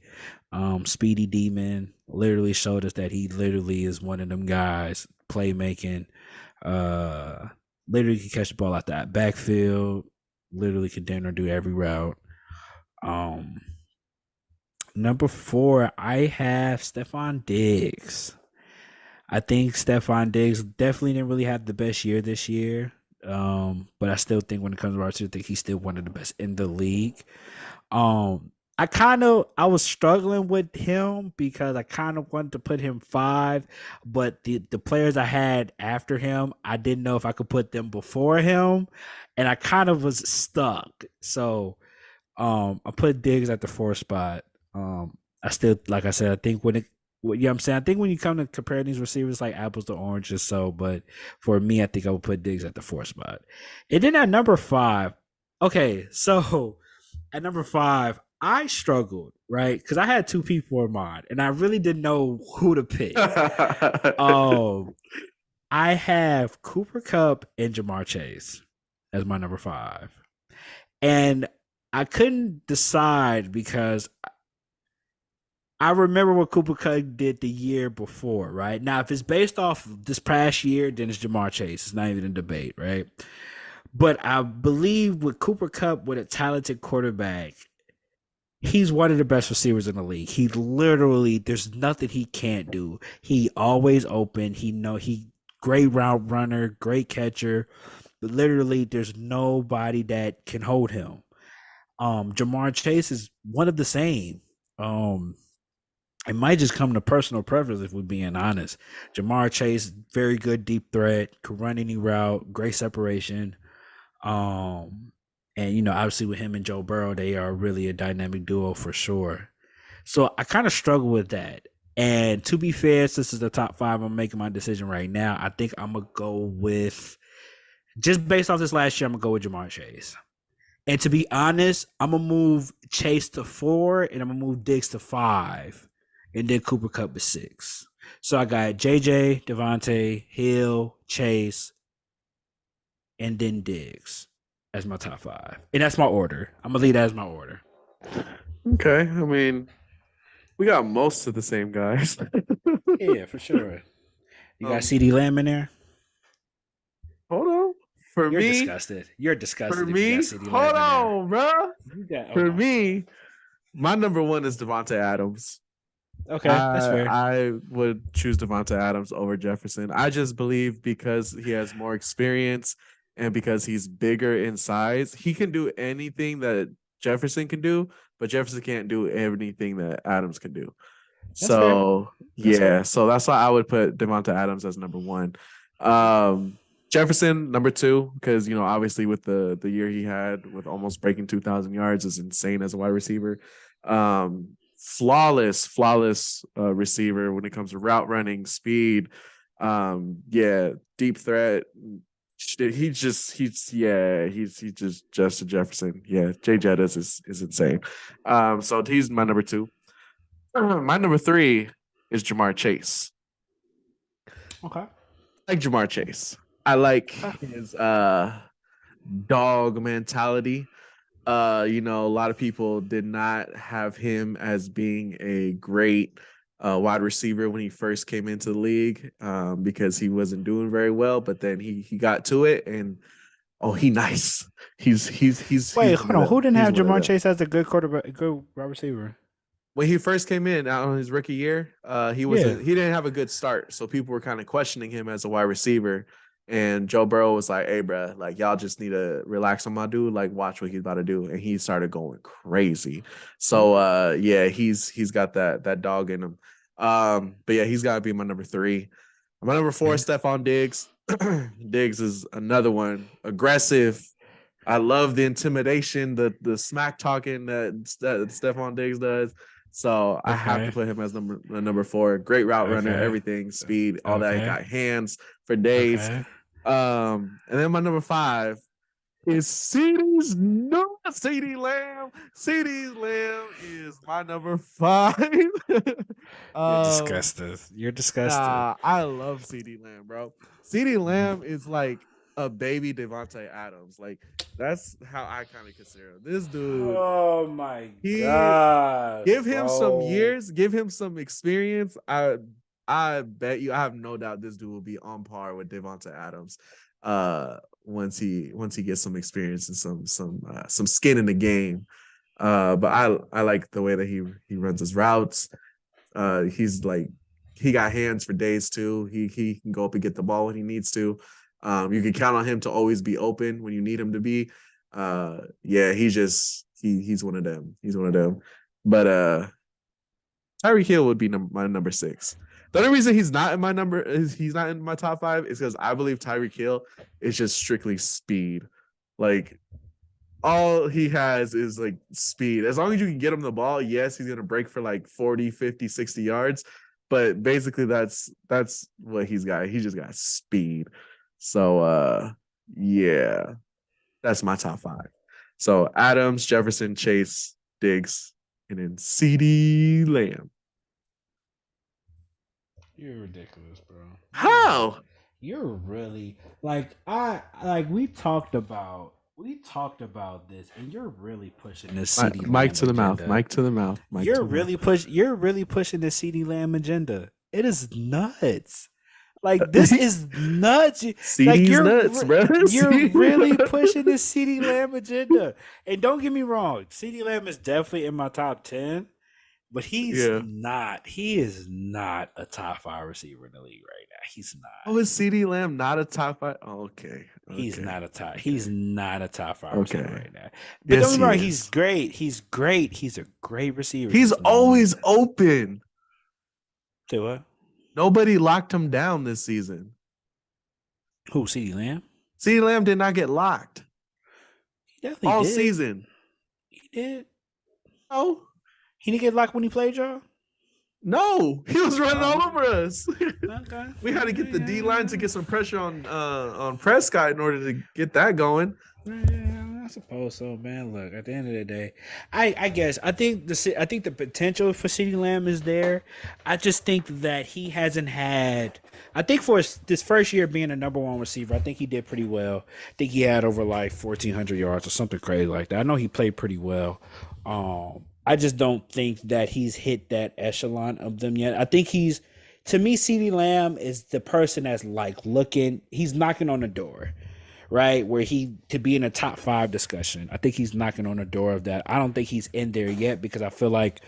Speedy Demon literally showed us that he literally is one of them guys playmaking. Uh, Literally can catch the ball out that backfield. Literally can damn near do every route. Um, Number four, I have Stephon Diggs. I think Stephon Diggs definitely didn't really have the best year this year. But I still think when it comes to wide receiver, I think he's still one of the best in the league. I was struggling with him because I kind of wanted to put him five, but the players I had after him, I didn't know if I could put them before him, and I kind of was stuck. So I put Diggs at the fourth spot. I still, like I said, I think you know what I'm saying? I think when you come to compare these receivers like apples to oranges, so, but for me, I think I would put Diggs at the fourth spot. And then at number five, okay, so at number five, I struggled, right? Because I had two people in mind and I really didn't know who to pick. Um, I have Cooper Cup and Jamar Chase as my number five. And I couldn't decide because I remember what Cooper Kupp did the year before, right? Now, if it's based off this past year, then it's Jamar Chase. It's not even a debate, right? But I believe with Cooper Kupp, with a talented quarterback, he's one of the best receivers in the league. He literally, there's nothing he can't do. He always open. He great route runner, great catcher. But literally, there's nobody that can hold him. Jamar Chase is one of the same. Um, it might just come to personal preference if we're being honest. Jamar Chase, very good deep threat, could run any route, great separation. Um, and obviously with him and Joe Burrow, they are really a dynamic duo for sure. So I kind of struggle with that. And to be fair, since this is the top five, I'm making my decision right now. I think I'm gonna go with just based off this last year, I'm gonna go with Jamar Chase. And to be honest, I'm gonna move Chase to four, and I'm gonna move Diggs to five, and then Cooper Cup is six. So I got JJ, Devontae, Hill, Chase, and then Diggs as my top five, and that's my order. I'm gonna leave that as my order. Okay, I mean, we got most of the same guys. Yeah, for sure. You got um, CD Lamb in there. hold on. For You're me, disgusted. You're for disgusted if you got me, CD hold Lamb in there. on, bro. You got For okay. me, my number one is Devonte Adams. Okay, that's I fair. I would choose Devonte Adams over Jefferson. I just believe because he has more experience and because he's bigger in size, he can do anything that Jefferson can do, but Jefferson can't do anything that Adams can do. That's fair. So That's yeah, fair. so that's why I would put Devonta Adams as number one. Um, Jefferson number two because obviously with the year he had with almost breaking 2,000 yards is insane as a wide receiver. flawless receiver when it comes to route running, speed. Yeah, deep threat. He's just Justin Jefferson. Yeah, Jay Jettis is insane. So he's my number two. My number three is Jamar Chase. Okay. I like Jamar Chase. I like Okay. his dog mentality. A lot of people did not have him as being a great wide receiver when he first came into the league because he wasn't doing very well. But then he got to it, and he nice. He's Wait, one hold of on. Who them. didn't He's have one of Jamar them. Chase as a good quarterback, good wide receiver? When he first came in on his rookie year, Yeah. he didn't have a good start, so people were kind of questioning him as a wide receiver. And Joe Burrow was like, "Hey, bro, like y'all just need to relax on my dude. Like, watch what he's about to do." And he started going crazy. So, Okay. yeah, he's got that dog in him. But yeah, he's got to be my number three. My number four is Stephon Diggs. Diggs is another one, aggressive. I love the intimidation, the smack talking that Stephon Diggs does. So I have to Okay. put him as number four. Great route runner, Okay. everything, speed, all that. He Okay. got hands for days. Okay. And then my number five is CD's no CD Lamb. CD's Lamb is my number five. You're um, disgusting. You're disgusting. Nah, I love CD Lamb, bro. CD Lamb is like a baby Devontae Adams. Like that's how I kind of consider him. This dude, Oh my he gosh, give him some bro. years, give him some experience. I bet you, I have no doubt this dude will be on par with Devontae Adams. Once he gets some experience and some skin in the game. But I like the way that he runs his routes. He's like he got hands for days too. He can go up and get the ball when he needs to. You can count on him to always be open when you need him to be. Yeah, he's one of them. He's one of them. But Tyreek Hill would be my number six. The only reason he's not in my top five is because I believe Tyreek Hill is just strictly speed. Like all he has is like speed. As long as you can get him the ball, yes, he's going to break for like 40, 50, 60 yards. But basically that's what he's got. He just got speed. So yeah, that's my top five. So Adams, Jefferson, Chase, Diggs, and then CeeDee Lamb. You're ridiculous, bro. How? You're really like we talked about this, and you're really pushing this CD Mike Lamb to the mouth. agenda. Mike to the mouth. Mike to the mouth. You're really pushing the CD Lamb agenda. It is nuts. Like this is nuts. Like CD's nuts, bro. you're really pushing the CD Lamb agenda. And don't get me wrong, CD Lamb is definitely in my top 10, but Yeah. he is not a top 5 receiver in the league right now. He's not. Oh, is CeeDee Lamb not a top five? Oh, okay. He's Okay. not a top. Okay. He's not a top 5 receiver Okay. right now. But don't Yes, get me he wrong. is. He's great. He's great. He's a great receiver. He's Just always open. do what? Nobody locked him down this season. Who? CD Lamb? CeeDee Lamb did not get locked He definitely all did. season. He did. No. He didn't get locked when he played, y'all. No. He was running all over us. Okay. We had to get the D line to get some pressure on Prescott in order to get that going. Yeah, I suppose so, man. Look, at the end of the day, I guess I think the potential for CeeDee Lamb is there. I just think that he hasn't had. I think for this first year being a number one receiver, I think he did pretty well. I think he had over like 1,400 yards or something crazy like that. I know he played pretty well. I just don't think that he's hit that echelon of them yet. I think to me, CeeDee Lamb is the person that's like he's knocking on the door, right? Where he to be in a top 5 discussion. I think he's knocking on the door of that. I don't think he's in there yet because I feel like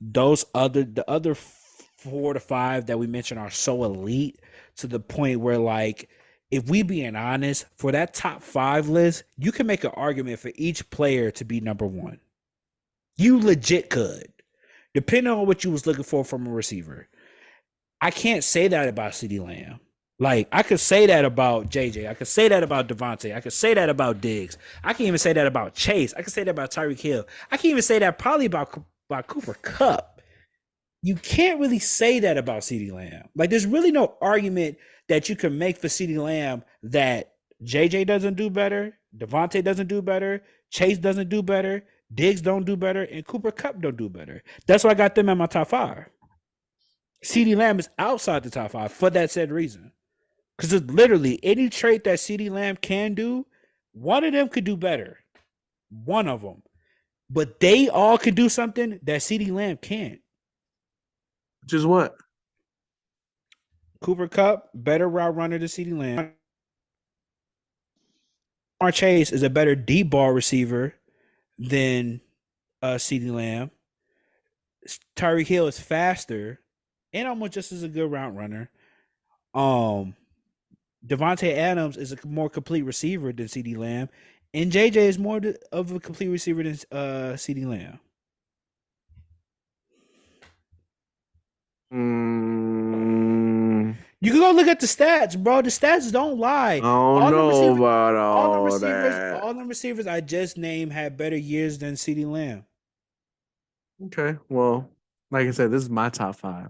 the other 4 to 5 that we mentioned are so elite to the point where like if we being honest, for that top 5 list, you can make an argument for each player to be number 1. You legit could, depending on what you was looking for from a receiver. I can't say that about CeeDee Lamb. Like, I could say that about JJ. I could say that about Devontae. I could say that about Diggs. I can even say that about Chase. I could say that about Tyreek Hill. I can even say that probably about Cooper Kupp. you can't really say that about CeeDee Lamb. Like, there's really no argument that you can make for CeeDee Lamb that JJ doesn't do better, Devontae doesn't do better, Chase doesn't do better, Diggs don't do better, and Cooper Kupp don't do better. That's why I got them at my top 5. CeeDee Lamb is outside the top 5 for that said reason. Because it's literally any trait that CeeDee Lamb can do, one of them could do better. One of them. But they all could do something that CeeDee Lamb can't. Which is what? Cooper Kupp, better route runner than CeeDee Lamb. Jamar Chase is a better deep ball receiver than CeeDee Lamb. Tyreek Hill is faster and almost just as a good route runner. Devontae Adams is a more complete receiver than CeeDee Lamb, and JJ is more of a complete receiver than CeeDee Lamb. You can go look at the stats, bro. The stats don't lie. Oh no, about all the receivers I just named had better years than CeeDee Lamb. Okay, well, like I said, this is my top 5.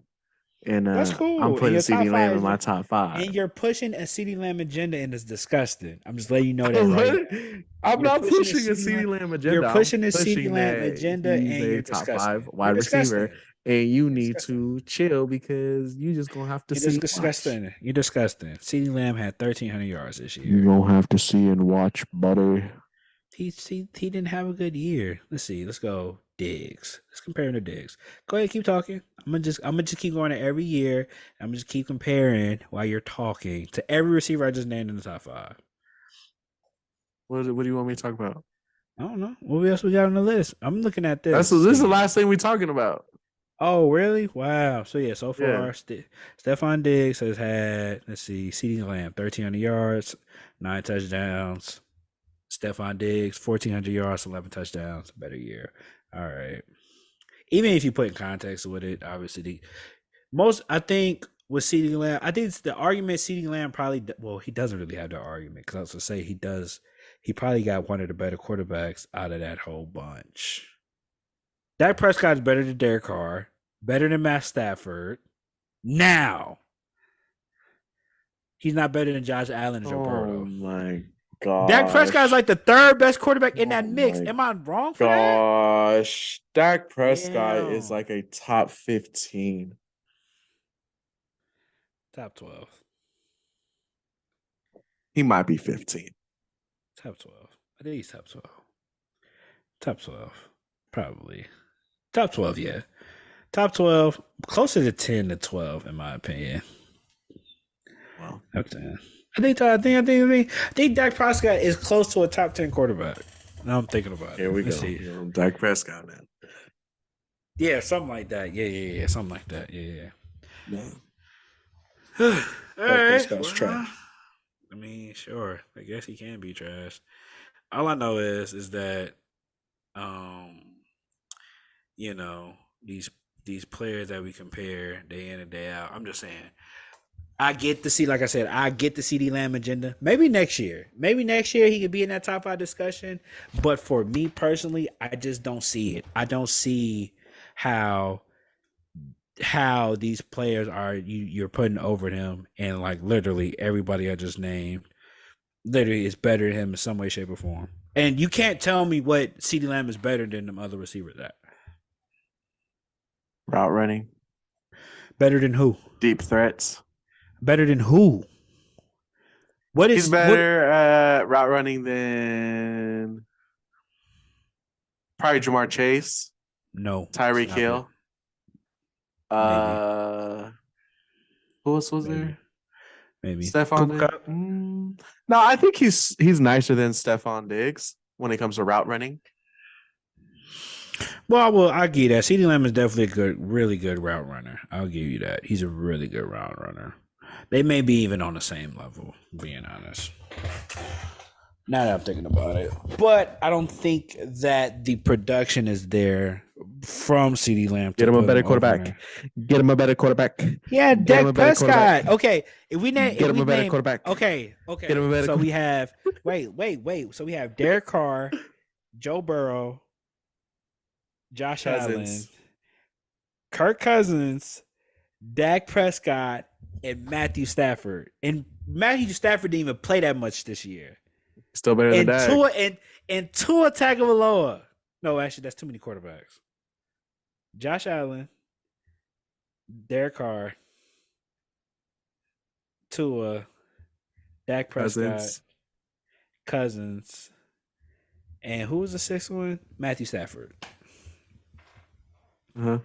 And that's cool. I'm putting CeeDee Lamb in my top 5. And you're pushing a CeeDee Lamb agenda, and it's disgusting. I'm just letting you know that right. I'm not pushing a CeeDee Lamb agenda. You're pushing a CeeDee Lamb agenda, and you're top disgusting. 5 wide receiver, and you need to chill because you just gonna have to see. You're disgusting. You're disgusting. CeeDee Lamb had 1,300 yards this year. You're gonna have to see and watch, buddy. He didn't have a good year. Let's see. Let's go. Diggs. Let's compare him to Diggs. Go ahead, keep talking. I'm gonna just keep going to every year. I'm gonna just keep comparing while you're talking to every receiver I just named in the top 5. What do you want me to talk about? I don't know. What else we got on the list? I'm looking at this. This is the last thing we're talking about. Oh, really? Wow. So yeah, so far, Stephon Diggs has had, let's see, CeeDee Lamb, 1,300 yards, 9 touchdowns. Stephon Diggs, 1,400 yards, 11 touchdowns. Better year. All right. Even if you put in context with it, obviously, I think with CeeDee Lamb, I think it's the argument CeeDee Lamb probably, well, he doesn't really have the argument because I was going to say he probably got one of the better quarterbacks out of that whole bunch. Dak Prescott is better than Derek Carr, better than Matt Stafford. Now, he's not better than Josh Allen or Joe Burrow. Oh my God. Dak Prescott is like the 3rd best quarterback in that mix. Am I wrong for that? Gosh, Dak Prescott is like a top 15. Top 12. He might be 15. Top 12. I think he's top 12. Top 12. Probably. Top 12, yeah. Top 12. Closer to 10 to 12, in my opinion. Wow. Top 10. I think Dak Prescott is close to a top 10 quarterback. Now I'm thinking about it. Here we go. Dak Prescott, man. Yeah, something like that. Yeah. Something like that. Yeah. All right. Prescott's trash. I mean, sure. I guess he can be trash. All I know is that, these players that we compare day in and day out. I'm just saying. I get to see, like I said, I get the CeeDee Lamb agenda. Maybe next year he could be in that top 5 discussion. But for me personally, I just don't see it. I don't see how these players are you're putting over him, and like literally everybody I just named literally is better than him in some way, shape, or form. And you can't tell me what CeeDee Lamb is better than them other receivers at. Route running. Better than who? Deep threats. Better than who? He's better at route running than probably Jamar Chase. No. Tyreek Hill. Who else was there? Maybe. Stephon. No, I think he's nicer than Stephon Diggs when it comes to route running. Well, I give you that. CeeDee Lamb is definitely a really good route runner. I'll give you that. He's a really good route runner. They may be even on the same level, being honest. Now that I'm thinking about it. But I don't think that the production is there from CeeDee Lamb. Get him a better quarterback. Get him a better quarterback. Yeah, Dak Prescott. Okay. If we name, get him a better quarterback. Okay. Get him a better we have wait. So we have Derek Carr, Joe Burrow, Josh Allen, Kirk Cousins, Dak Prescott, and Matthew Stafford. And Matthew Stafford didn't even play that much this year. Still better than And Dak. Tua Tagovailoa. No, actually, that's too many quarterbacks. Josh Allen, Derek Carr, Tua, Dak Prescott, Cousins. Cousins, and who was the sixth one? Matthew Stafford. Uh-huh.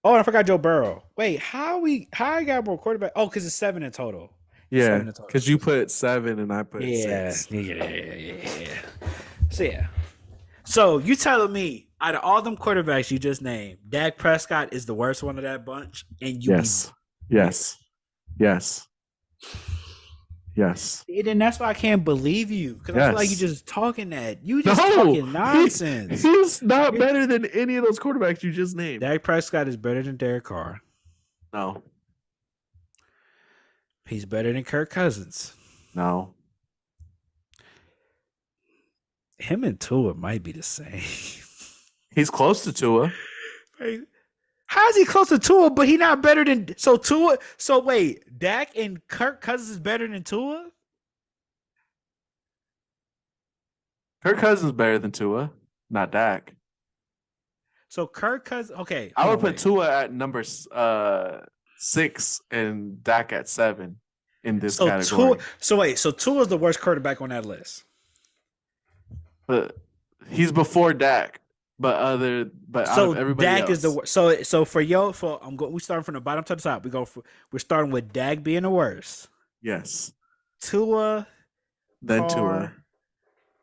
Oh, and I forgot Joe Burrow. Wait, how I got more quarterback? Oh, because it's seven in total. Yeah, Seven in total. because you put 7 and I put Yeah, 6. yeah. So yeah. So you telling me out of all them quarterbacks you just named, Dak Prescott is the worst one of that bunch, and you be Yes. Yes. Yes. Yes. then that's why I can't believe you because I feel like you Yes. just talking that you just No, talking nonsense. he's not You're, better than any of those quarterbacks you just named. Dak Prescott is better than Derek Carr. No. He's better than Kirk Cousins. No. Him and Tua might be the same. He's close to Tua. How is he close to Tua, but he not better than Tua? So wait, Dak and Kirk Cousins is better than Tua? Kirk Cousins is better than Tua, not Dak. So Kirk Cousins, okay, I hold would on, put wait. Tua at number 6 and Dak at 7 in this category. So Tua is the worst quarterback on that list. But he's before Dak, but out of So everybody Dak is the else. worst. So we starting from the bottom to the top. We're starting with Dak being the worst. Yes. Tua, Then Tua, Carr,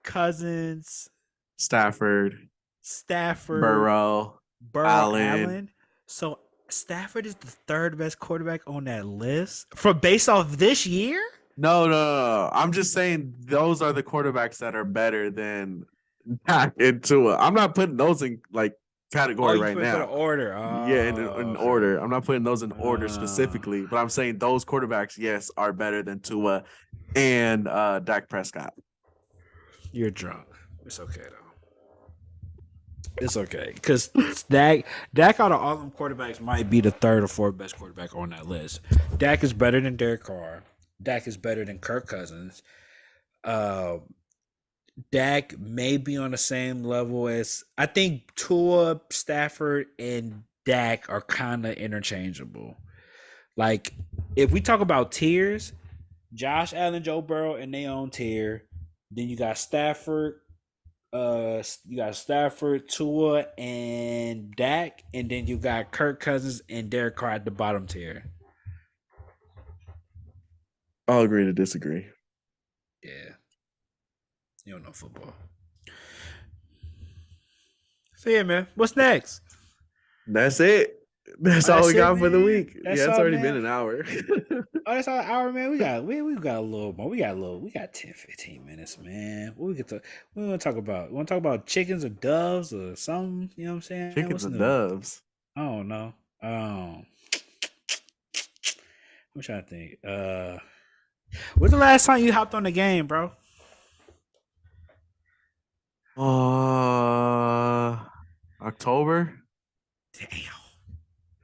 Cousins, Stafford, Stafford, Burrow, Allen. Allen. So Stafford is the third best quarterback on that list for based off this year. No. I'm just saying those are the quarterbacks that are better than Dak and Tua. I'm not putting those in like Oh, category you right put an now. order. Yeah, Oh, in okay. order. I'm not putting those in order Uh, specifically, but I'm saying those quarterbacks, yes, are better than Tua and Dak Prescott. you're drunk. It's okay though. It's okay because Dak out of all them quarterbacks might be the third or fourth best quarterback on that list. Dak is better than Derek Carr. Dak is better than Kirk Cousins. Uh, Dak may be on the same level as I think Tua, Stafford, and Dak are kind of interchangeable. Like if we talk about tiers, Josh Allen, Joe Burrow, and their own tier. Then you got Stafford, Tua, and Dak, and then you got Kirk Cousins and Derek Carr at the bottom tier. I'll agree to disagree. Yeah, you don't know football. So yeah, man, what's next? That's it. That's Oh, all we that's it, got for the man. week. That's Yeah, it's all, already been man. an hour. Oh, that's all hour, man. We got a little more. We got 10, 15 minutes, man. What we get to we want to talk about? We want to talk about chickens or doves or something? You know what I'm saying? Chickens What's and new? doves. I don't know. I'm trying to think. When's the last time you hopped on the game, bro? October. Damn.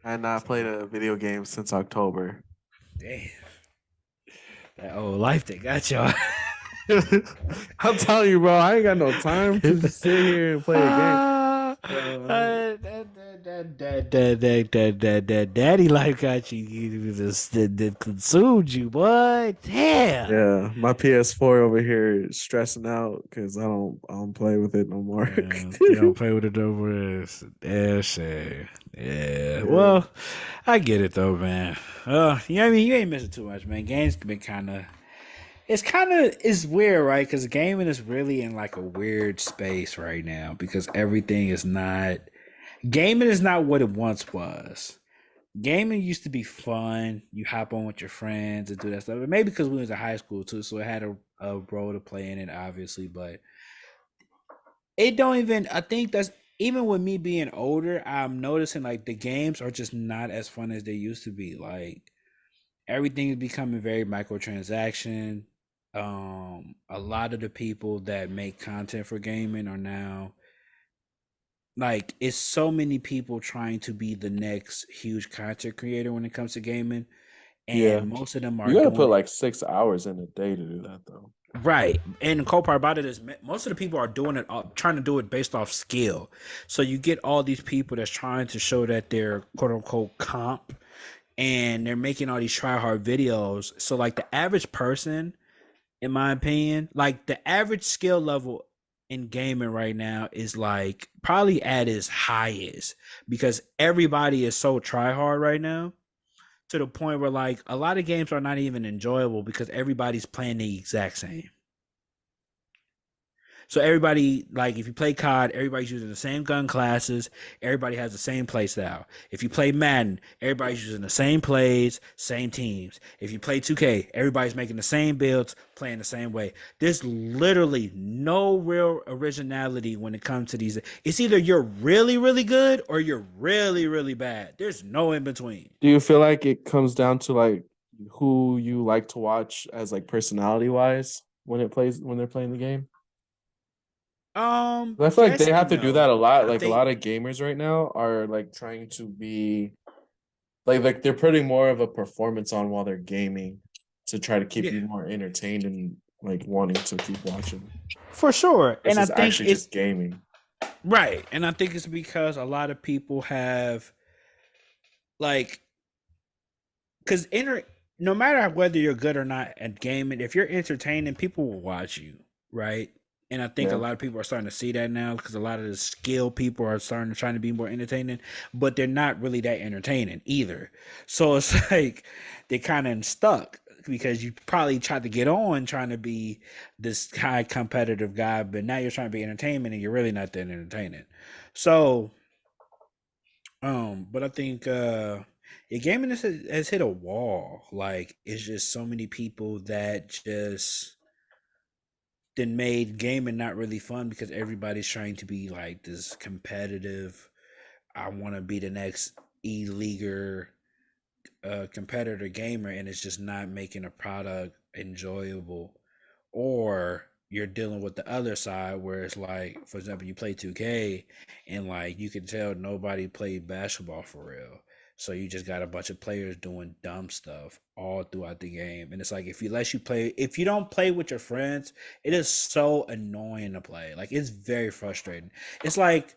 I not played a video game since October. Damn. That old life that got y'all. I'm telling you, bro, I ain't got no time to just sit here and play a game. That daddy life got you that consumed you, boy. Damn. Yeah, my PS4 over here is stressing out because I don't play with it no more. You don't play with it over there. Shit. Yeah. Yeah. Well, I get it though, man. You know what I mean? You ain't missing too much, man. Games been it's weird, right? Because gaming is really in like a weird space right now because everything is not gaming is not what it once was. Gaming used to be fun. You hop on with your friends and do that stuff. Maybe because we was in high school too, so it had a role to play in it, obviously. But it don't even. I think that's even with me being older, I'm noticing like the games are just not as fun as they used to be. Like everything is becoming very microtransaction. A lot of the people that make content for gaming are now like it's so many people trying to be the next huge content creator when it comes to gaming, Yeah. and most of them You are gotta doing put it like 6 hours in a day to do that though. right. And the cool part about it is most of the people are doing it, trying to do it based off skill. So you get all these people that's trying to show that they're quote unquote comp, and they're making all these try hard videos. So like the average person, in my opinion, like the average skill level in gaming right now is like probably at its highest because everybody is so try hard right now to the point where like a lot of games are not even enjoyable because everybody's playing the exact same. So everybody, like, if you play COD, everybody's using the same gun classes. Everybody has the same play style. If you play Madden, everybody's using the same plays, same teams. If you play 2K, everybody's making the same builds, playing the same way. There's literally no real originality when it comes to these. It's either you're really, really good or you're really, really bad. There's no in between. Do you feel like it comes down to like who you like to watch as like personality wise when they're playing the game? I feel like Yes they have and to do that no. a lot. I Like a think lot of gamers right now are like trying to be like they're putting more of a performance on while they're gaming to try to keep yeah, you more entertained and like wanting to keep watching for sure. And I versus think actually it's just gaming. right. And I think it's because a lot of people have like because no matter whether you're good or not at gaming, if you're entertaining, people will watch you, right? And I think a Yeah. lot of people are starting to see that now because a lot of the skilled people are starting to trying to be more entertaining, but they're not really that entertaining either. So it's like they're kind of stuck because you probably tried to get on trying to be this high competitive guy, but now you're trying to be entertainment and you're really not that entertaining. So but I think yeah, gaming has hit a wall. Like it's just so many people that just then made gaming not really fun because everybody's trying to be like this competitive. I want to be the next e-leaguer competitor gamer, and it's just not making a product enjoyable. Or you're dealing with the other side where it's like, for example, you play 2K and like you can tell nobody played basketball for real. So you just got a bunch of players doing dumb stuff all throughout the game. And it's like if you don't play with your friends, it is so annoying to play. Like it's very frustrating. It's like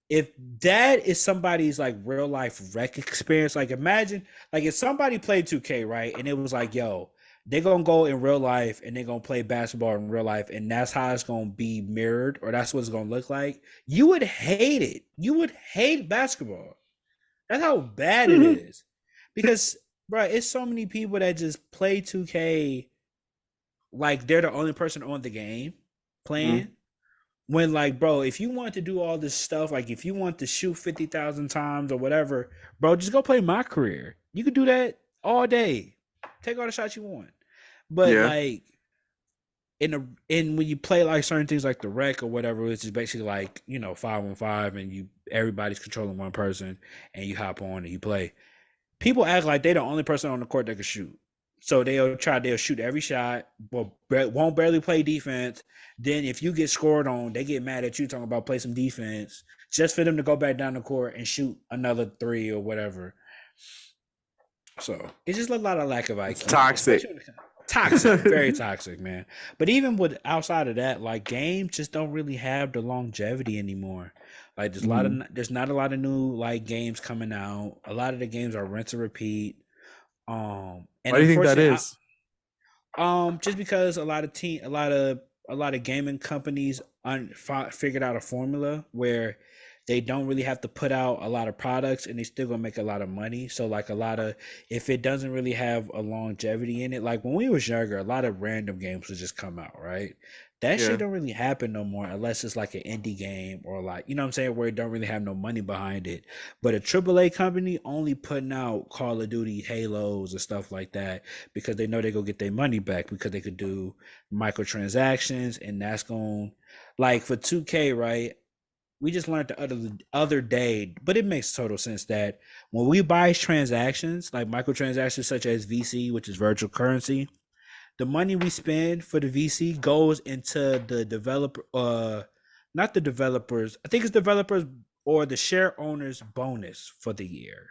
if that is somebody's like real life rec experience, like imagine like if somebody played 2K, right? And it was like, yo, they're gonna go in real life and they're gonna play basketball in real life, and that's how it's gonna be mirrored, or that's what it's gonna look like. You would hate it. You would hate basketball. That's how bad it is. Because, bro, it's so many people that just play 2K like they're the only person on the game playing. Mhm. When like, bro, if you want to do all this stuff, like if you want to shoot 50,000 times or whatever, bro, just go play my career. You could do that all day. Take all the shots you want. But Yeah. like in when you play like certain things like the rec or whatever, which is basically like, 5-on-5 and everybody's controlling one person and you hop on and you play. People act like they're the only person on the court that can shoot. So they'll shoot every shot, but won't barely play defense. Then if you get scored on, they get mad at you talking about play some defense just for them to go back down the court and shoot another three or whatever. So it's just a lot of lack of It's IQ, toxic. especially when it toxic, very toxic, man. But even with outside of that, like games just don't really have the longevity anymore. Like Mhm. there's not a lot of new like games coming out. A lot of the games are rinse and repeat. And Why do you think that unfortunately, is? just because a lot of gaming companies figured out a formula where they don't really have to put out a lot of products and they still gonna make a lot of money. So like a lot of if it doesn't really have a longevity in it, like when we was younger, a lot of random games would just come out, right? That shit Yeah. don't really happen no more unless it's like an indie game or like what I'm saying, where it don't really have no money behind it. But a AAA company only putting out Call of Duty, Halos, and stuff like that because they know they go get their money back because they could do microtransactions and that's going like for 2K, right? We just learned the other day, but it makes total sense that when we buy transactions like microtransactions such as VC, which is virtual currency, the money we spend for the VC goes into the developer not the developers. I think it's developers or the share owners bonus for the year.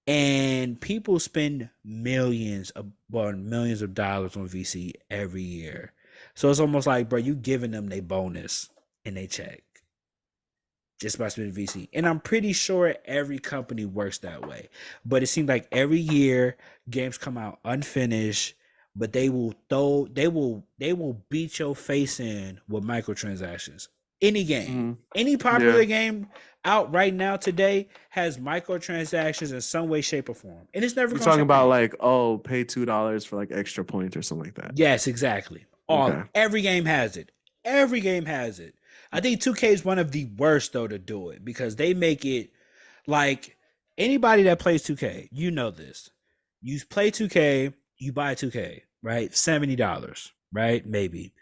And people spend millions of dollars on VC every year. So it's almost like, bro, you giving them their bonus and they check just by spending VC. And I'm pretty sure every company works that way. But it seems like every year games come out unfinished, but they will beat your face in with microtransactions. Any game. Mm-hmm. Any Yeah. popular game out right now today has microtransactions in some way, shape, or form. And it's never You're gonna talking about change. like, oh, pay $2 for like extra points or something like that. Yes, exactly. Okay. Every game has it. Every game has it. I think 2K is one of the worst though to do it because they make it like anybody that plays 2K, you know this. You play 2K, you buy 2K, right? $70, right? Maybe.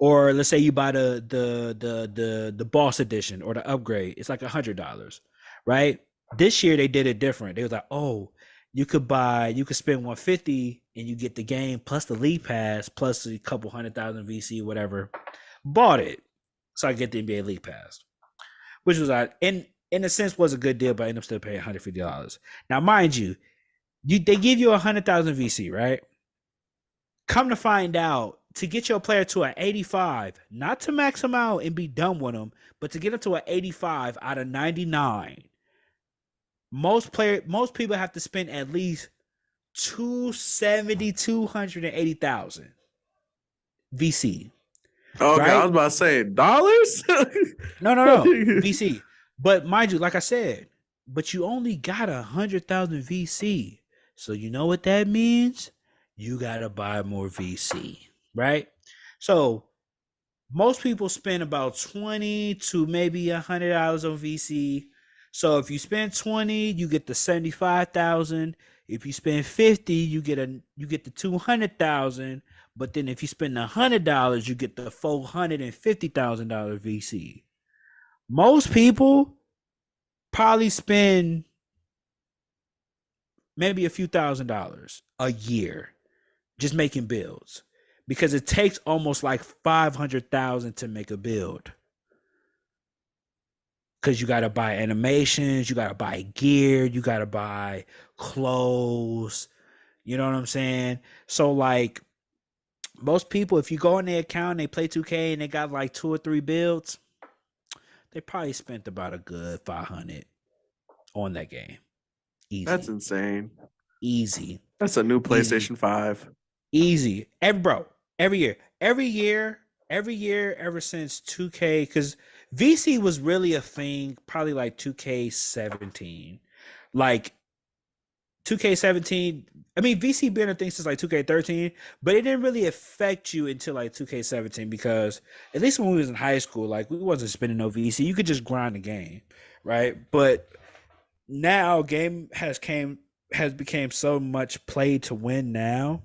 Or let's say you buy the boss edition or the upgrade, it's like $100, right? This year they did it different. They was like, oh, you could spend 150 and you get the game plus the league pass plus a couple 100,000 VC, whatever. Bought it, so I get the NBA league pass, which was in a sense was a good deal, but I ended up still paying $150. Now, mind you, they give you 100,000 VC, right? Come to find out, to get your player to an 85, not to max them out and be done with them, but to get them to an 85 out of 99, most people have to spend at least 280,000 VC, Okay, I was right? about to say dollars. No, VC. But mind you, like I said, but you only got 100,000 VC. So you know what that means? You gotta buy more VC, right? So most people spend about 20 to maybe $100 on VC. So if you spend 20, you get the 75,000. If you spend 50, you get the 200,000. But then if you spend $100, you get the $450,000 VC. Most people probably spend maybe a few $1,000s a year just making builds because it takes almost like 500,000 to make a build. Because you got to buy animations, you got to buy gear, you got to buy clothes. You know what I'm saying? So, like, most people, if you go on their account and they play 2K and they got like 2 or 3 builds, they probably spent about a good 500 on that game. That's Easy, insane. easy, That's a new easy, PlayStation 5. easy. Every year, ever since 2K, because VC was really a thing, probably like 2K17. Like 2K17, I mean, VC been a thing since like 2K13, but it didn't really affect you until like 2K17 because at least when we was in high school, like we wasn't spending no VC. You could just grind the game, right? But now game has become so much play to win now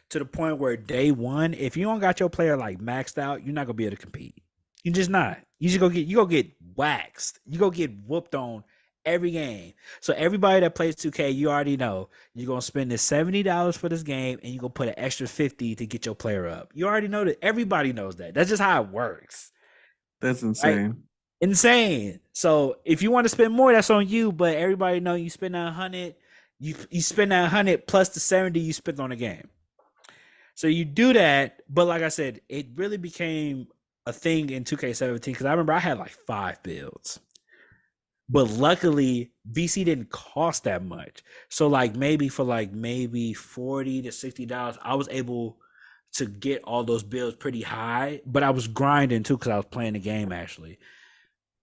to the point where day one, if you don't got your player like maxed out, you're not gonna be able to compete. You're just not. You go get waxed. You go get whooped on every game. So everybody that plays 2K, you already know you're gonna spend this $70 for this game and you're gonna put an extra 50 to get your player up. You already know that. Everybody knows that. That's just how it works. That's Right? insane. Insane. So if you want to spend more, that's on you. But everybody know you spend 100, you spend 100 plus the 70 you spent on the game. So you do that, but like I said, it really became a thing in 2K17 because I remember I had like 5 builds. But luckily, VC didn't cost that much. So like maybe for like maybe $40 to $60, I was able to get all those builds pretty high. But I was grinding too because I was playing the game actually.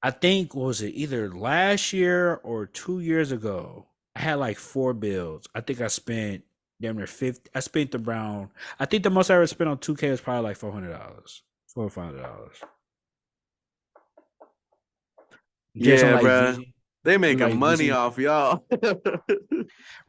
I think was it either last year or 2 years ago. I had like 4 builds. I think I spent damn near 50. I spent around. I think the most I ever spent on 2K was probably like $400, $400 or $500. Just on Yeah, like bruh. VC, They just making like money VC. off y'all.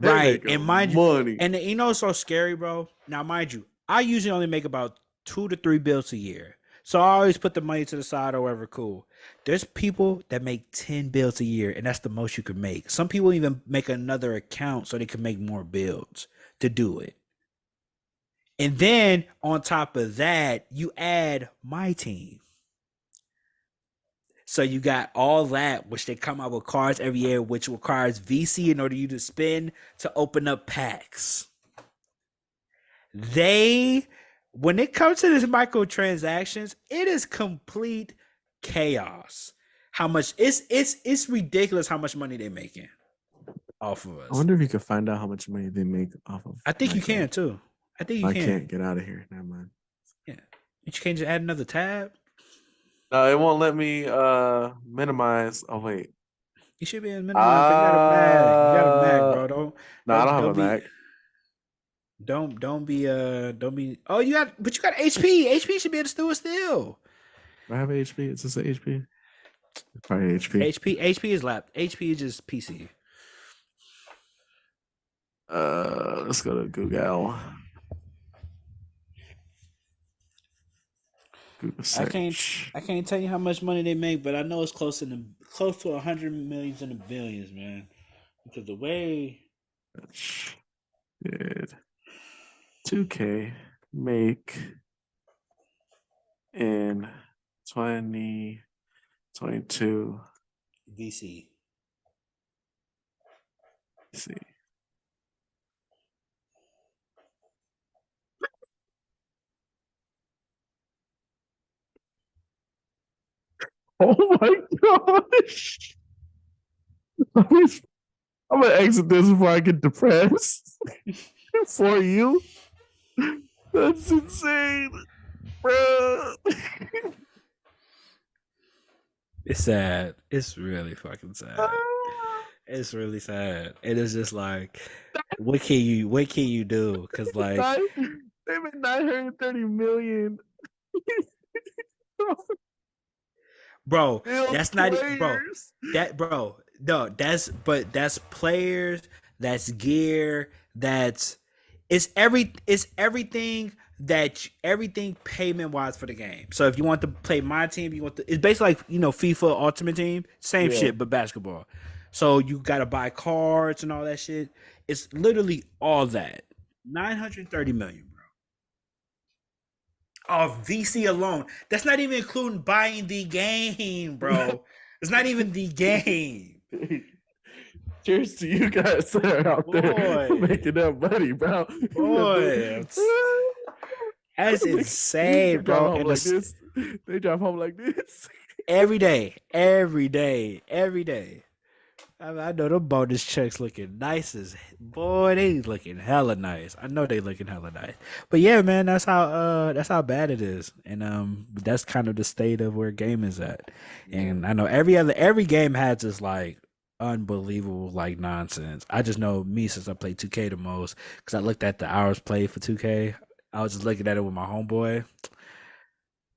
They Right. And making mind you, money. and you know it's so scary, bro. Now, mind you, I usually only make about 2 to 3 builds a year. So I always put the money to the side or whatever, cool. There's people that make 10 builds a year, and that's the most you can make. Some people even make another account so they can make more builds to do it. And then on top of that, you add my team. So you got all that, which they come out with cards every year, which requires VC in order you to spend to open up packs. They, when it comes to this microtransactions, it is complete chaos. How much it's ridiculous how much money they're making off of I us. wonder if you could find out how much money they make off of I think you micro. can too. I think you I can. can't get out of here. Never mind. Yeah. You can't just add another tab. No, it won't let me minimize. Oh wait. You should be in minimize, but you got a Mac. You got a Mac, bro. Don't No, I don't have don't a be Mac. don't be. Oh, you got HP. HP should be able to do it still. Do I have HP? Is this an HP? Probably HP. HP is lap. HP is just PC. Let's go to Google. Google search. I can't tell you how much money they make, but I know it's close to 100 millions and the billions, man. Because the way Did 2K make in 2022? VC. Let's see. Oh my gosh. I'm gonna exit this before I get depressed. For you? That's insane, bro. It's sad. It's really fucking sad. It's really sad. It is just like, what can you do? Because like, They made 930 million. bro, Still that's not bro. players. No, that's players, that's gear, it's everything payment wise for the game. So if you want to play my team, it's basically like FIFA Ultimate Team, same Yeah. shit but basketball. So you gotta buy cards and all that shit. It's literally all that. 930 million, bro. Of VC alone. That's not even including buying the game, bro. It's not even the game. Cheers to you guys that are out there Boy. making that money, bro. Boy, that's insane, They drive bro. home And like this. They drive home like this. every day, every day, every day. I know them bonus checks looking nice as boy. They looking hella nice. I know they looking hella nice. But yeah, man, that's how bad it is, and that's kind of the state of where game is at. And I know every game has this like unbelievable like nonsense. I just know me since I play 2K the most because I looked at the hours played for 2K. I was just looking at it with my homeboy.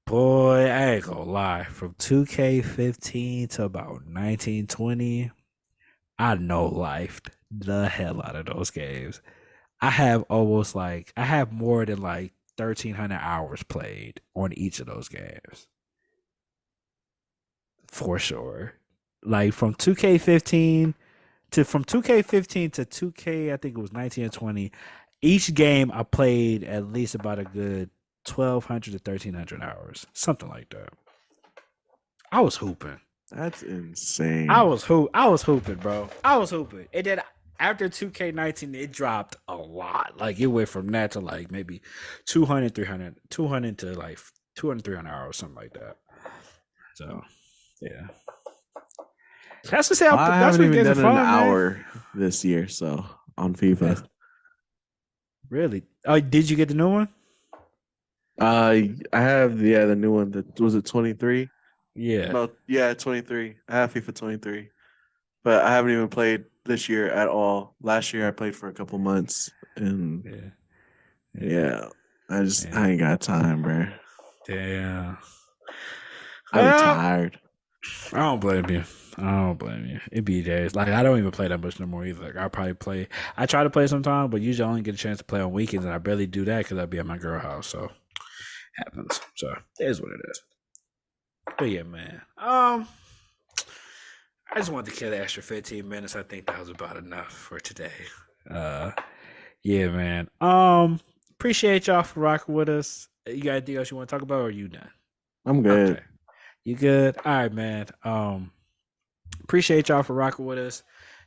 Boy, I ain't gonna lie. From 2K15 to about 1920, I know life the hell out of those games. I have more than like 1,300 hours played on each of those games. For sure. Like from 2K15 to 2K, I think it was 19 and 20. Each game I played at least about a good 1,200 to 1,300 hours, something like that. I was hooping. That's insane. I was hooping, bro. I was hooping. And then after 2K19, it dropped a lot. Like it went from that to like maybe 200, 300, 200 to like 200, 300 hours, something like that. So, yeah. That's to say, I that's haven't what even gets done fun, an man. hour this year, so on FIFA. Really? Oh, did you get the new one? I have the new one. That was it 23. Yeah. No, yeah, 23. I have FIFA 23, but I haven't even played this year at all. Last year I played for a couple months, and yeah, I ain't got time, bro. Damn. I be tired. I don't blame you. I don't blame you. It be days. Like I don't even play that much no more either. Like I probably play. I try to play sometimes, but usually I only get a chance to play on weekends, and I barely do that because I be at my girl house. So happens. So it is what it is. But yeah, man. I just wanted to kill the extra 15 minutes. I think that was about enough for today. Yeah, man. Appreciate y'all for rocking with us. You got anything else you want to talk about, or are you done? I'm good. Okay. You good? All right, man. Appreciate y'all for rocking with us.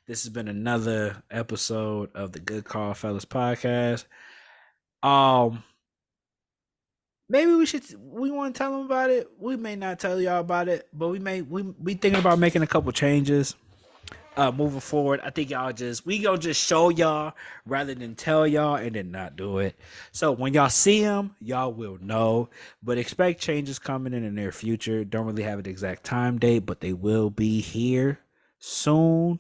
This has been another episode of the Good Call Fellas podcast. Maybe we want to tell them about it. We may not tell y'all about it, but we thinking about making a couple changes moving forward. I think we gonna just show y'all rather than tell y'all and then not do it. So when y'all see them, y'all will know, but expect changes coming in the near future. Don't really have an exact time date, but they will be here sooner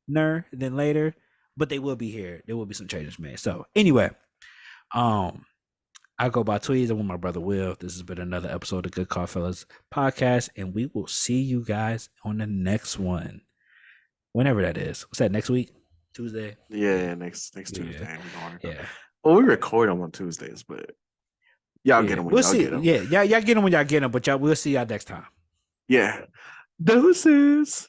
than later, but they will be here. There will be some changes made. So anyway, I go by Tweez. I'm with my brother Will. This has been another episode of Good Call Fellas podcast, and we will see you guys on the next one. Whenever that is. What's that, next week? Tuesday? Yeah, next Tuesday. Yeah. Well, we record them on Tuesdays, but y'all get them when y'all get them. Yeah, y'all get them when y'all get them, but we'll see y'all next time. Yeah. Deuces.